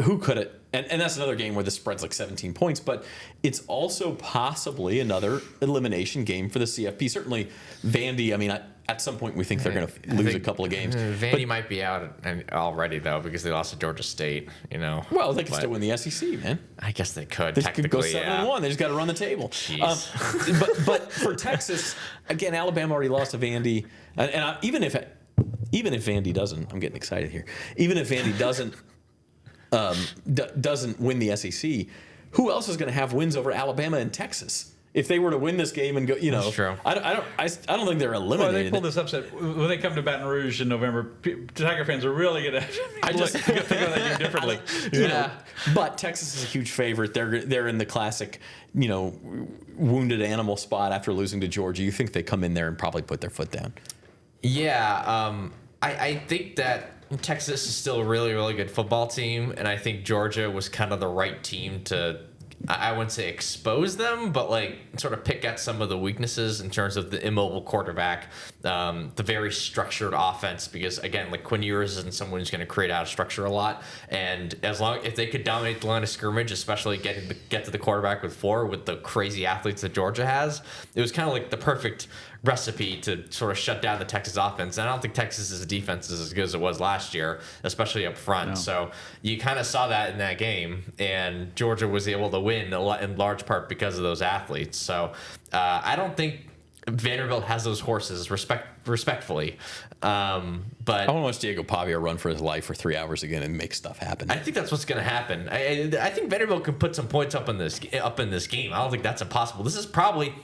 who could it? And that's another game where the spread's like 17 points. But it's also possibly another elimination game for the CFP. Certainly, Vandy, I mean, at some point, we think they're going to lose a couple of games. Vandy might be out already, though, because they lost to Georgia State, Well, they can still win the SEC, man. I guess they could, They technically, could go 7-1. They just got to run the table. But for Texas, again, Alabama already lost to Vandy. And even if Vandy doesn't, I'm getting excited here. Even if Vandy doesn't win the SEC, who else is going to have wins over Alabama and Texas? if they were to win this game and go, That's true. I don't think they're Well, eliminated. they pulled this upset when they come to Baton Rouge in November. Tiger fans are really going to. I just think of that game differently. you know, but Texas is a huge favorite. They're in the classic, wounded animal spot after losing to Georgia. You think they come in there and probably put their foot down? Yeah, I think that Texas is still a really, really good football team, and I think Georgia was kind of the right team to, I wouldn't say expose them, but like sort of pick at some of the weaknesses in terms of the immobile quarterback, the very structured offense, because again, like Quinn Ewers isn't someone who's going to create out of structure a lot, and if they could dominate the line of scrimmage, especially get to the quarterback with the crazy athletes that Georgia has, it was kind of like the perfect recipe to sort of shut down the Texas offense. And I don't think Texas's defense is as good as it was last year, especially up front. No. So you kind of saw that in that game, and Georgia was able to win in large part because of those athletes. So I don't think Vanderbilt has those horses, respectfully. But I want to watch Diego Pavia run for his life for 3 hours again and make stuff happen. I think that's what's going to happen. I think Vanderbilt can put some points up in this game. I don't think that's impossible. This is probably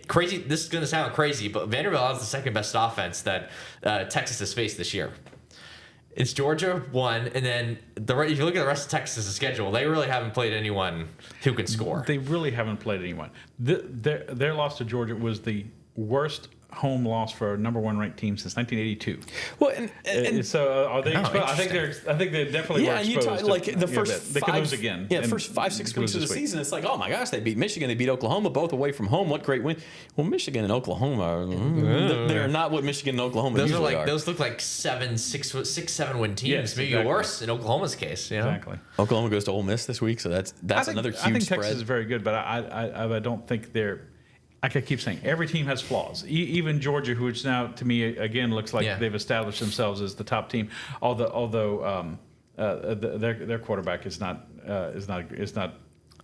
crazy. This is going to sound crazy, but Vanderbilt has the second best offense that Texas has faced this year. It's Georgia 1, and then if you look at the rest of Texas' schedule, they really haven't played anyone who can score. They really haven't played anyone. Their loss to Georgia was the worst home loss for a number 1 ranked team since 1982. Well, and so are they exposed? I think they definitely were exposed. Yeah, and like the first they could lose again. Yeah, the first 5-6 weeks of the season, it's like, oh my gosh, they beat Michigan, they beat Oklahoma, both away from home. What great win! Well, Michigan and Oklahoma, they're not what Michigan and Oklahoma usually are. Those look like 6, 7 win teams, yes, maybe exactly. worse in Oklahoma's case. Exactly. Oklahoma goes to Ole Miss this week, so that's another huge spread. I think Texas is very good, but I don't think they're. I could keep saying every team has flaws. Even Georgia, which now to me again looks like they've established themselves as the top team, although their quarterback is not. I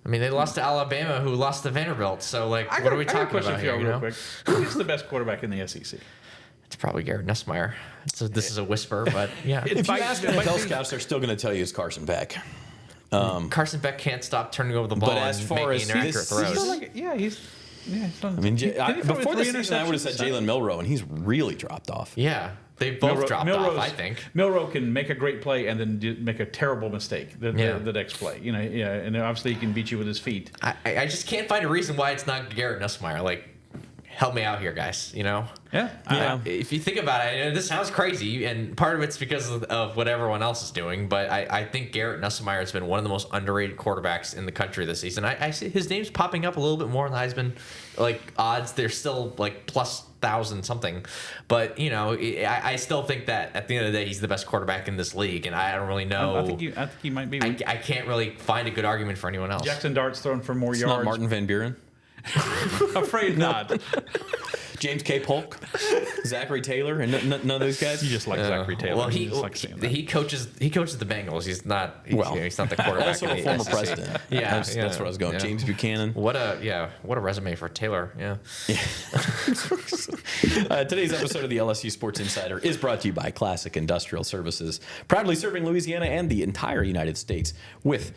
mean, they lost to Alabama, who lost to Vanderbilt. So, like, what are we talking about here? Real quick. Who is the best quarterback in the SEC? It's probably Garrett Nussmeier. So this is a whisper, but yeah. If you ask NFL scouts, they're still going to tell you it's Carson Beck. Carson Beck can't stop turning over the ball as and far making as inaccurate throws. I mean, before the season, I would have said Jalen Milroe, and he's really dropped off. Yeah, they both dropped off, I think. Milroe can make a great play and then make a terrible mistake the next play. And obviously he can beat you with his feet. I just can't find a reason why it's not Garrett Nussmeier. Like, help me out here, guys. Yeah. If you think about it, this sounds crazy, and part of it's because of what everyone else is doing. But I think Garrett Nussmeier has been one of the most underrated quarterbacks in the country this season. I see his name's popping up a little bit more in the Heisman odds. They're still like plus 1,000 something, but I still think that at the end of the day he's the best quarterback in this league, and I don't really know. I think he might be. I can't really find a good argument for anyone else. Jackson Dart's thrown for more yards. Not Martin Van Buren. Afraid not. James K. Polk, Zachary Taylor, and none of those guys. You just like Zachary Taylor. Well, he coaches the Bengals. He's not the quarterback. Also a former president. Yeah, that's where I was going. Yeah. James Buchanan. What a resume for Taylor. Yeah. Today's episode of the LSU Sports Insider is brought to you by Classic Industrial Services, proudly serving Louisiana and the entire United States with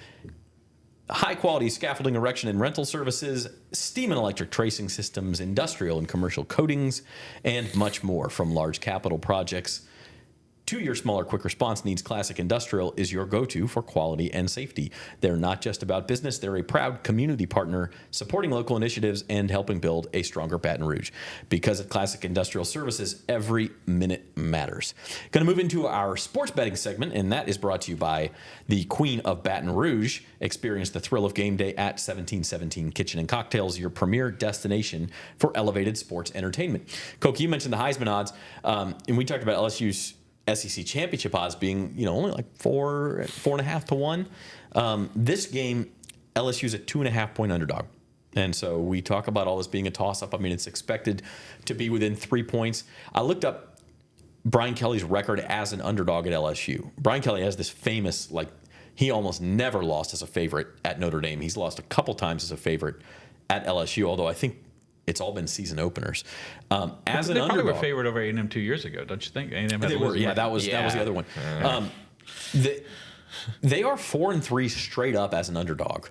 high-quality scaffolding, erection, and rental services, steam and electric tracing systems, industrial and commercial coatings, and much more. From large capital projects to your smaller, quick response needs, Classic Industrial is your go-to for quality and safety. They're not just about business. They're a proud community partner supporting local initiatives and helping build a stronger Baton Rouge. Because at Classic Industrial Services, every minute matters. Going to move into our sports betting segment, and that is brought to you by the Queen of Baton Rouge. Experience the thrill of game day at 1717 Kitchen and Cocktails, your premier destination for elevated sports entertainment. Koki, you mentioned the Heisman odds, and we talked about LSU's SEC championship odds being, only like 4.5 to 1. This game, LSU's a 2.5 point underdog. And so we talk about all this being a toss up. I mean, it's expected to be within 3 points. I looked up Brian Kelly's record as an underdog at LSU. Brian Kelly has this famous, he almost never lost as a favorite at Notre Dame. He's lost a couple times as a favorite at LSU, although I think it's all been season openers. As an they underdog, probably were favored over A&M 2 years ago, don't you think? A&M they were. Yeah, that was the other one. They are 4-3 straight up as an underdog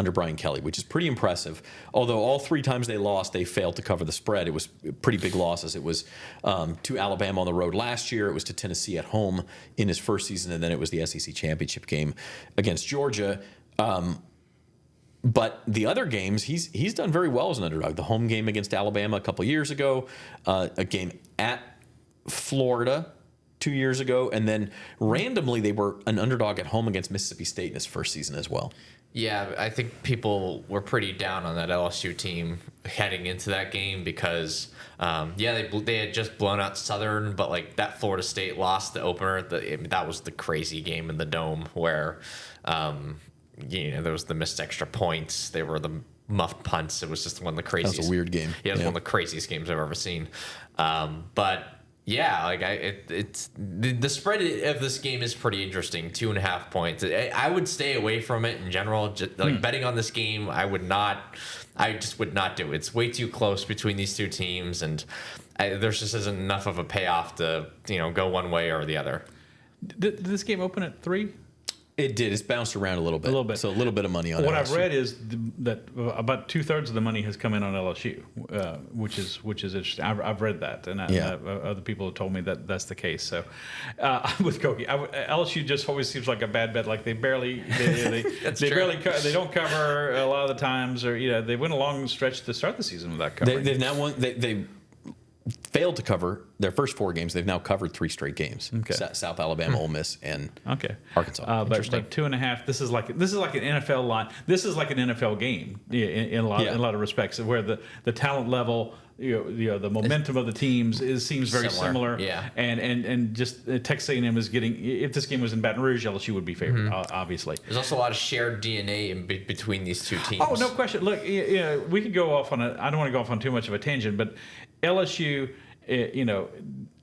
under Brian Kelly, which is pretty impressive. Although all 3 times they lost, they failed to cover the spread. It was pretty big losses. It was to Alabama on the road last year. It was to Tennessee at home in his first season, and then it was the SEC championship game against Georgia. But the other games, he's done very well as an underdog. The home game against Alabama a couple years ago, a game at Florida 2 years ago, and then randomly they were an underdog at home against Mississippi State in his first season as well. Yeah, I think people were pretty down on that LSU team heading into that game because, they had just blown out Southern, but like that Florida State loss, the opener, that was the crazy game in the Dome where, there was the missed extra points. They were the muffed punts. It was just one of the craziest. That was a weird game. Yeah, it was one of the craziest games I've ever seen. But yeah, like it's the spread of this game is pretty interesting. 2.5 points. I would stay away from it in general. Just, betting on this game, I just would not do it. It's way too close between these two teams, and there just isn't enough of a payoff to go one way or the other. Did this game open at 3? It did. It's bounced around a little bit. So a little bit of money on it. What I've read is that about 2/3 of the money has come in on LSU, which is interesting. I've read that, and other people have told me that that's the case. So with Koki, LSU just always seems like a bad bet. Like they barely they don't cover a lot of the times, or they went a long stretch to start the season without covering. They've now won. They failed to cover their first 4 games. They've now covered 3 straight games. Okay. South Alabama, Ole Miss, and Arkansas. But 2.5. This is like an NFL line. This is like an NFL game in a lot of respects, where the talent level, the momentum of the teams seems very similar. Yeah. And just Texas A&M is getting. If this game was in Baton Rouge, LSU would be favored, obviously. There's also a lot of shared DNA between these two teams. Oh, no question. Look, we could go off on I don't want to go off on too much of a tangent, but LSU,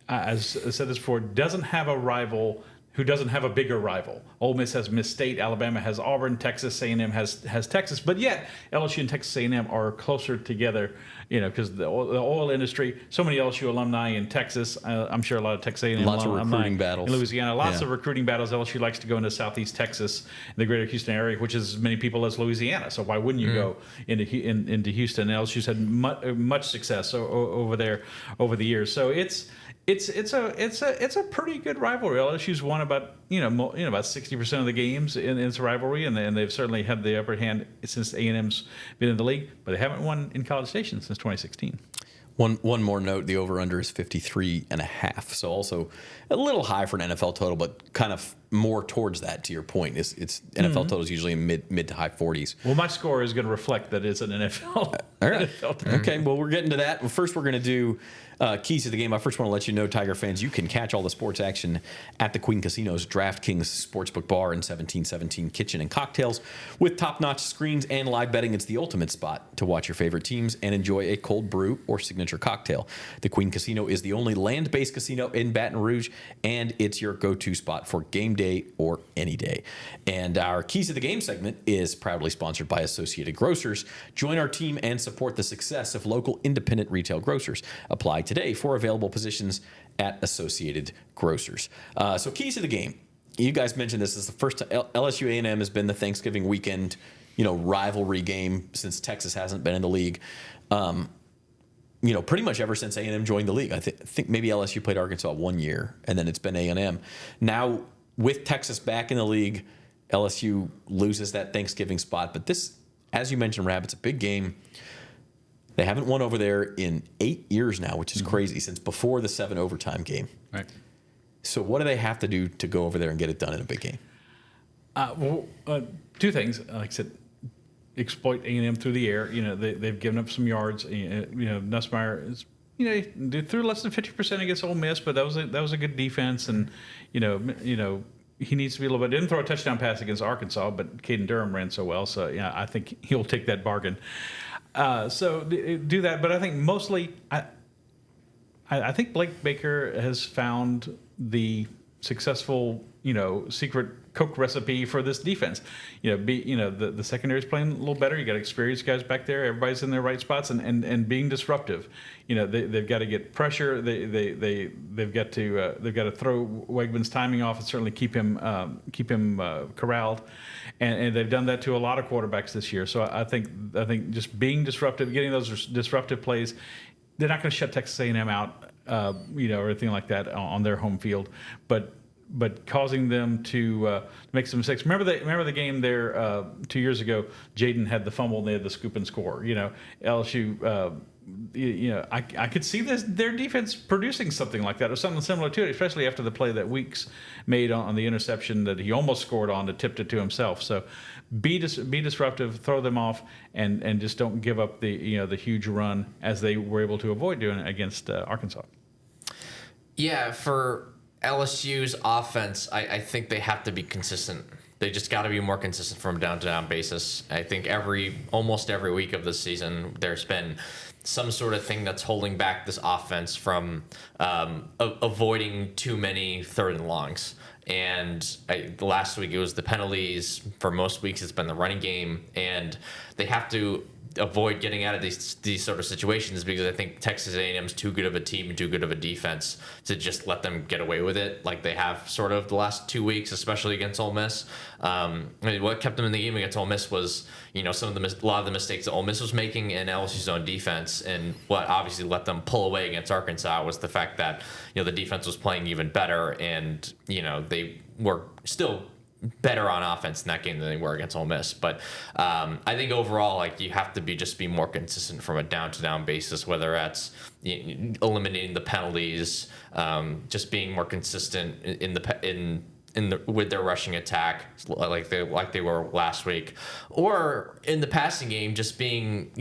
as I said this before, doesn't have a rival who doesn't have a bigger rival. Ole Miss has Miss State, Alabama has Auburn, Texas A&M has Texas, but yet LSU and Texas A&M are closer together, because the oil industry, so many LSU alumni in Texas, I'm sure a lot of Texas A&M lots alumni of recruiting battles in Louisiana, lots of recruiting battles. LSU likes to go into Southeast Texas, the greater Houston area, which is as many people as Louisiana. So why wouldn't you go into Houston? LSU's had much success over there over the years. So it's a pretty good rivalry. LSU's won about 60% of the games in its rivalry, and they've certainly had the upper hand since A&M's been in the league, but they haven't won in College Station since 2016. One more note: the over/under is 53.5, so also a little high for an NFL total, but kind of more towards that. To your point, it's NFL total is usually in mid to high 40s. Well, my score is going to reflect that it's an NFL. All right. NFL total. Okay. Well, we're getting to that. Well, first, we're going to do keys to the game. I first want to let you know, Tiger fans, you can catch all the sports action at the Queen Casino's DraftKings Sportsbook Bar and 1717 Kitchen and Cocktails. With top-notch screens and live betting, it's the ultimate spot to watch your favorite teams and enjoy a cold brew or signature cocktail. The Queen Casino is the only land-based casino in Baton Rouge, and it's your go-to spot for game day or any day. And our Keys to the Game segment is proudly sponsored by Associated Grocers. Join our team and support the success of local independent retail grocers. Apply today for available positions at Associated Grocers. So keys to the game. You guys mentioned this is the first time LSU A&M has been the Thanksgiving weekend, rivalry game since Texas hasn't been in the league. Pretty much ever since A&M joined the league. I think maybe LSU played Arkansas 1 year, and then it's been A&M. Now, with Texas back in the league, LSU loses that Thanksgiving spot. But this, as you mentioned, Rab, it's a big game. They haven't won over there in 8 years now, which is crazy, since before the 7 overtime game. Right. So what do they have to do to go over there and get it done in a big game? Two things. Like I said, exploit A&M through the air. They've given up some yards. Nussmeier is, they threw less than 50% against Ole Miss, but that was a good defense, and he needs to be a little bit. Didn't throw a touchdown pass against Arkansas, but Caden Durham ran so well, so I think he'll take that bargain. So do that, but I think mostly I think Blake Baker has found the successful, secret Coke recipe for this defense. The secondary is playing a little better. You got experienced guys back there. Everybody's in their right spots and being disruptive. They've got to get pressure. They've got to throw Wegman's timing off and certainly keep him corralled. And they've done that to a lot of quarterbacks this year. So I think just being disruptive, getting those disruptive plays, they're not going to shut Texas A&M out, or anything like that on their home field, but causing them to make some mistakes. Remember the game there 2 years ago? Jaden had the fumble and they had the scoop and score. LSU. I could see their defense producing something like that or something similar to it, especially after the play that Weeks made on the interception that he almost scored on, that tipped it to himself. So be disruptive, throw them off, and just don't give up the huge run as they were able to avoid doing it against Arkansas. Yeah, for LSU's offense, I think they have to be consistent. They just got to be more consistent from a down-to-down basis. I think almost every week of this season, there's been some sort of thing that's holding back this offense from avoiding too many third and longs. And last week it was the penalties. For most weeks it's been the running game, and they have to avoid getting out of these sort of situations, because I think Texas A&M is too good of a team and too good of a defense to just let them get away with it like they have sort of the last 2 weeks, especially against Ole Miss. What kept them in the game against Ole Miss was a lot of the mistakes that Ole Miss was making in LSU's own defense, and what obviously let them pull away against Arkansas was the fact that the defense was playing even better, and they were still better on offense in that game than they were against Ole Miss. But I think overall, you have to be more consistent from a down-to-down basis, whether that's eliminating the penalties, just being more consistent with their rushing attack, like they were last week, or in the passing game, just being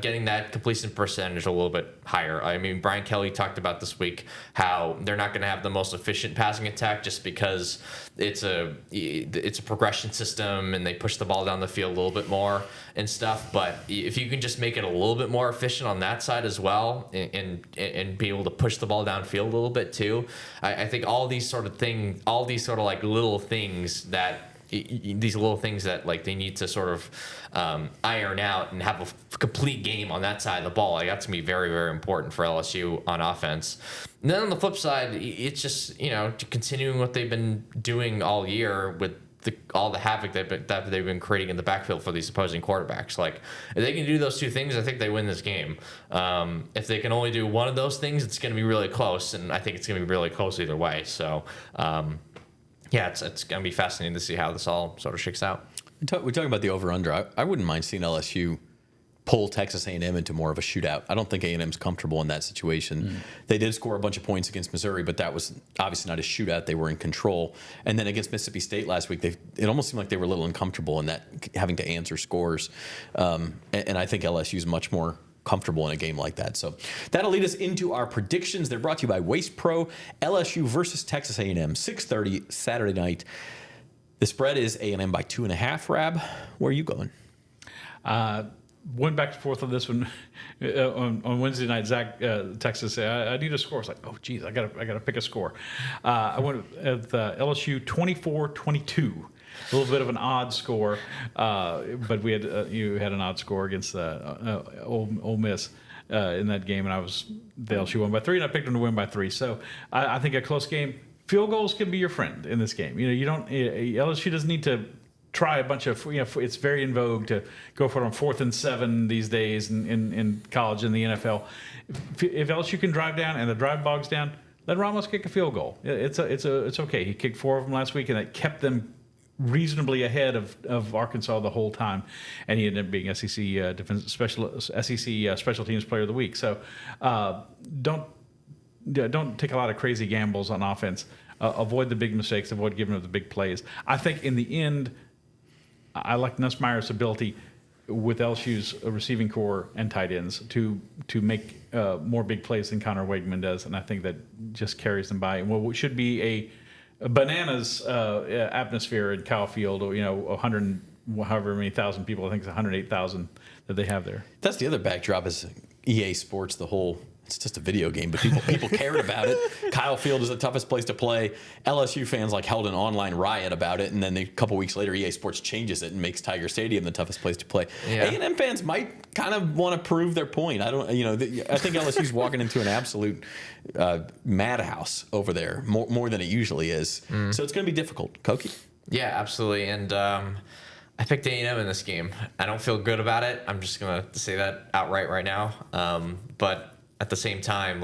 getting that completion percentage a little bit higher. I mean, Brian Kelly talked about this week how they're not going to have the most efficient passing attack just because it's a progression system and they push the ball down the field a little bit more and stuff. But if you can just make it a little bit more efficient on that side as well, and be able to push the ball downfield a little bit too, I think all these sort of little things that they need to sort of iron out and have a complete game on that side of the ball. That's going to be very, very important for LSU on offense. And then on the flip side, it's just, continuing what they've been doing all year with all the havoc that they've been creating in the backfield for these opposing quarterbacks. If they can do those two things, I think they win this game. If they can only do one of those things, it's going to be really close, and I think it's going to be really close either way. So, it's going to be fascinating to see how this all sort of shakes out. We're talking about the over-under. I wouldn't mind seeing LSU pull Texas A&M into more of a shootout. I don't think A&M's comfortable in that situation. They did score a bunch of points against Missouri, but that was obviously not a shootout. They were in control. And then against Mississippi State last week, it almost seemed like they were a little uncomfortable in that, having to answer scores. And I think LSU's much more comfortable in a game like that. So that'll lead us into our predictions. They're brought to you by Waste Pro. LSU versus Texas A&M, 6:30 Saturday night. The spread is A&M by 2.5. Rab, where are you going? Went back and forth on this one on Wednesday night. Zach, Texas, I need a score. It's like, oh geez, I gotta pick a score. I went with LSU 24-22. A little bit of an odd score, but we had you had an odd score against Ole Miss in that game, and the LSU won by 3, and I picked them to win by 3. So I think a close game. Field goals can be your friend in this game. LSU doesn't need to try a bunch of, it's very in vogue to go for it on 4th and 7 these days in college and the NFL. If LSU can drive down and the drive bogs down, let Ramos kick a field goal. It's okay. He kicked 4 of them last week, and that kept them reasonably ahead of Arkansas the whole time, and he ended up being SEC Special Teams Player of the Week. So don't take a lot of crazy gambles on offense. Avoid the big mistakes. Avoid giving up the big plays. I think in the end, I like Nussmeier's ability with LSU's receiving core and tight ends to make more big plays than Connor Wegman does, and I think that just carries them by. Well, it should be a bananas atmosphere in Kyle Field. 100 however many thousand people. I think it's 108,000 that they have there. That's the other backdrop is EA Sports, the whole it's just a video game, but people cared about it. Kyle Field is the toughest place to play. LSU fans held an online riot about it, and then a couple weeks later, EA Sports changes it and makes Tiger Stadium the toughest place to play. Yeah. A&M fans might kind of want to prove their point. I think LSU's walking into an absolute madhouse over there, more than it usually is. So it's going to be difficult. Koki? Yeah, absolutely. And I picked A&M in this game. I don't feel good about it. I'm just going to say that outright right now. But at the same time,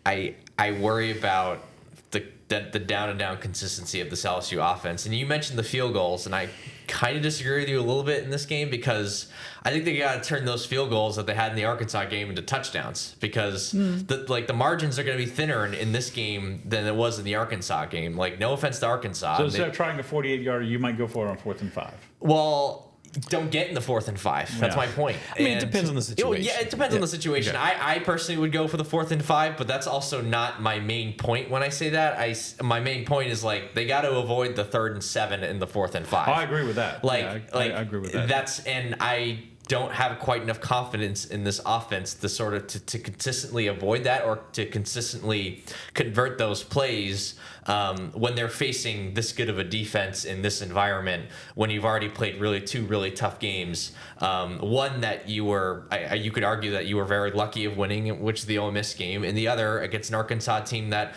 I worry about the down and down consistency of this LSU offense. And you mentioned the field goals, and I kind of disagree with you a little bit in this game because I think they got to turn those field goals that they had in the Arkansas game into touchdowns because the margins are going to be thinner in this game than it was in the Arkansas game. No offense to Arkansas. So instead of trying a 48-yarder, you might go for it on 4th and 5. Well, don't get in the 4th and 5. That's my point. I mean, it depends on the situation. It depends on the situation. Okay. I personally would go for the 4th and 5, but that's also not my main point when I say that. My main point is they got to avoid the 3rd and 7 and the 4th and 5. I agree with that. I agree with that. I don't have quite enough confidence in this offense to sort of to consistently avoid that or to consistently convert those plays when they're facing this good of a defense in this environment when you've already played two really tough games. One that you could argue that you were very lucky of winning, which is the Ole Miss game, and the other against an Arkansas team that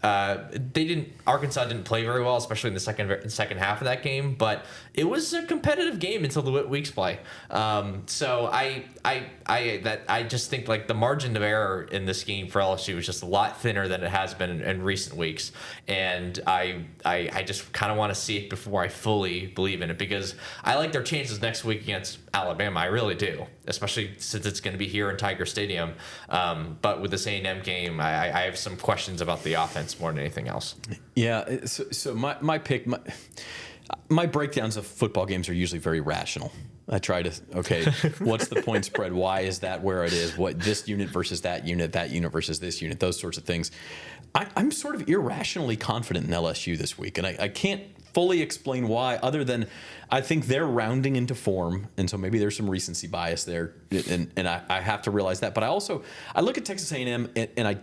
Arkansas didn't play very well, especially in the second half of that game, but it was a competitive game until the week's play. So I just think the margin of error in this game for LSU is just a lot thinner than it has been in recent weeks, and I just kind of want to see it before I fully believe in it because I like their chances next week against Alabama. I really do, especially since it's going to be here in Tiger Stadium. But with this A&M game, I have some questions about the offense more than anything else. Yeah. So my pick, my breakdowns of football games are usually very rational. I try to, what's the point spread? Why is that where it is? What this unit versus that unit versus this unit, those sorts of things. I'm sort of irrationally confident in LSU this week, and I can't fully explain why, other than I think they're rounding into form, and so maybe there's some recency bias there, and I have to realize that. But I look at Texas A&M, and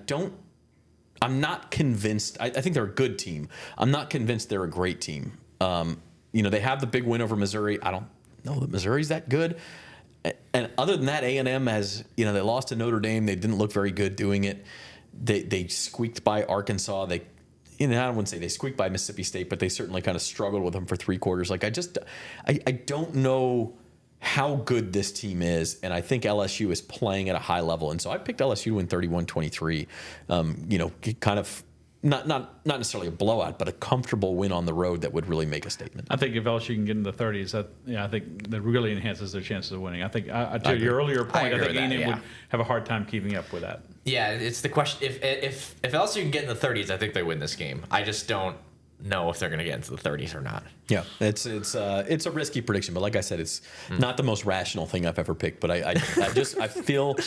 I'm not convinced. I think they're a good team. I'm not convinced they're a great team. They have the big win over Missouri. I don't know that Missouri's that good. And other than that, A&M has, they lost to Notre Dame. They didn't look very good doing it. They squeaked by Arkansas. I wouldn't say they squeaked by Mississippi State, but they certainly kind of struggled with them for 3 quarters. I don't know how good this team is, and I think LSU is playing at a high level. And so I picked LSU to win 31-23. Kind of not necessarily a blowout, but a comfortable win on the road that would really make a statement. I think if LSU can get in the 30s, I think that really enhances their chances of winning. I think to your earlier point, I think A&M would have a hard time keeping up with that. Yeah, it's the question. If LSU can get in the 30s, I think they win this game. I just don't know if they're going to get into the 30s or not. Yeah, it's a risky prediction, but like I said, it's not the most rational thing I've ever picked. But I feel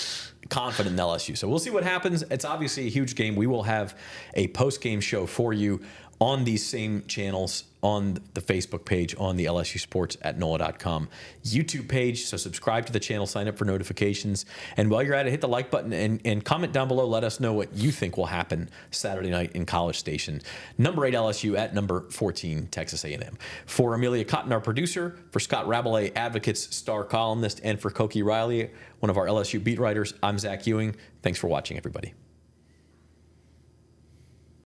confident in LSU. So we'll see what happens. It's obviously a huge game. We will have a post-game show for you on these same channels, on the Facebook page, on the LSU Sports at NOLA.com YouTube page. So subscribe to the channel, sign up for notifications. And while you're at it, hit the like button and comment down below. Let us know what you think will happen Saturday night in College Station. Number 8 LSU at number 14 Texas A&M. For Amelia Cotton, our producer, for Scott Rabalais, Advocates star columnist, and for Koki Riley, one of our LSU beat writers, I'm Zach Ewing. Thanks for watching, everybody.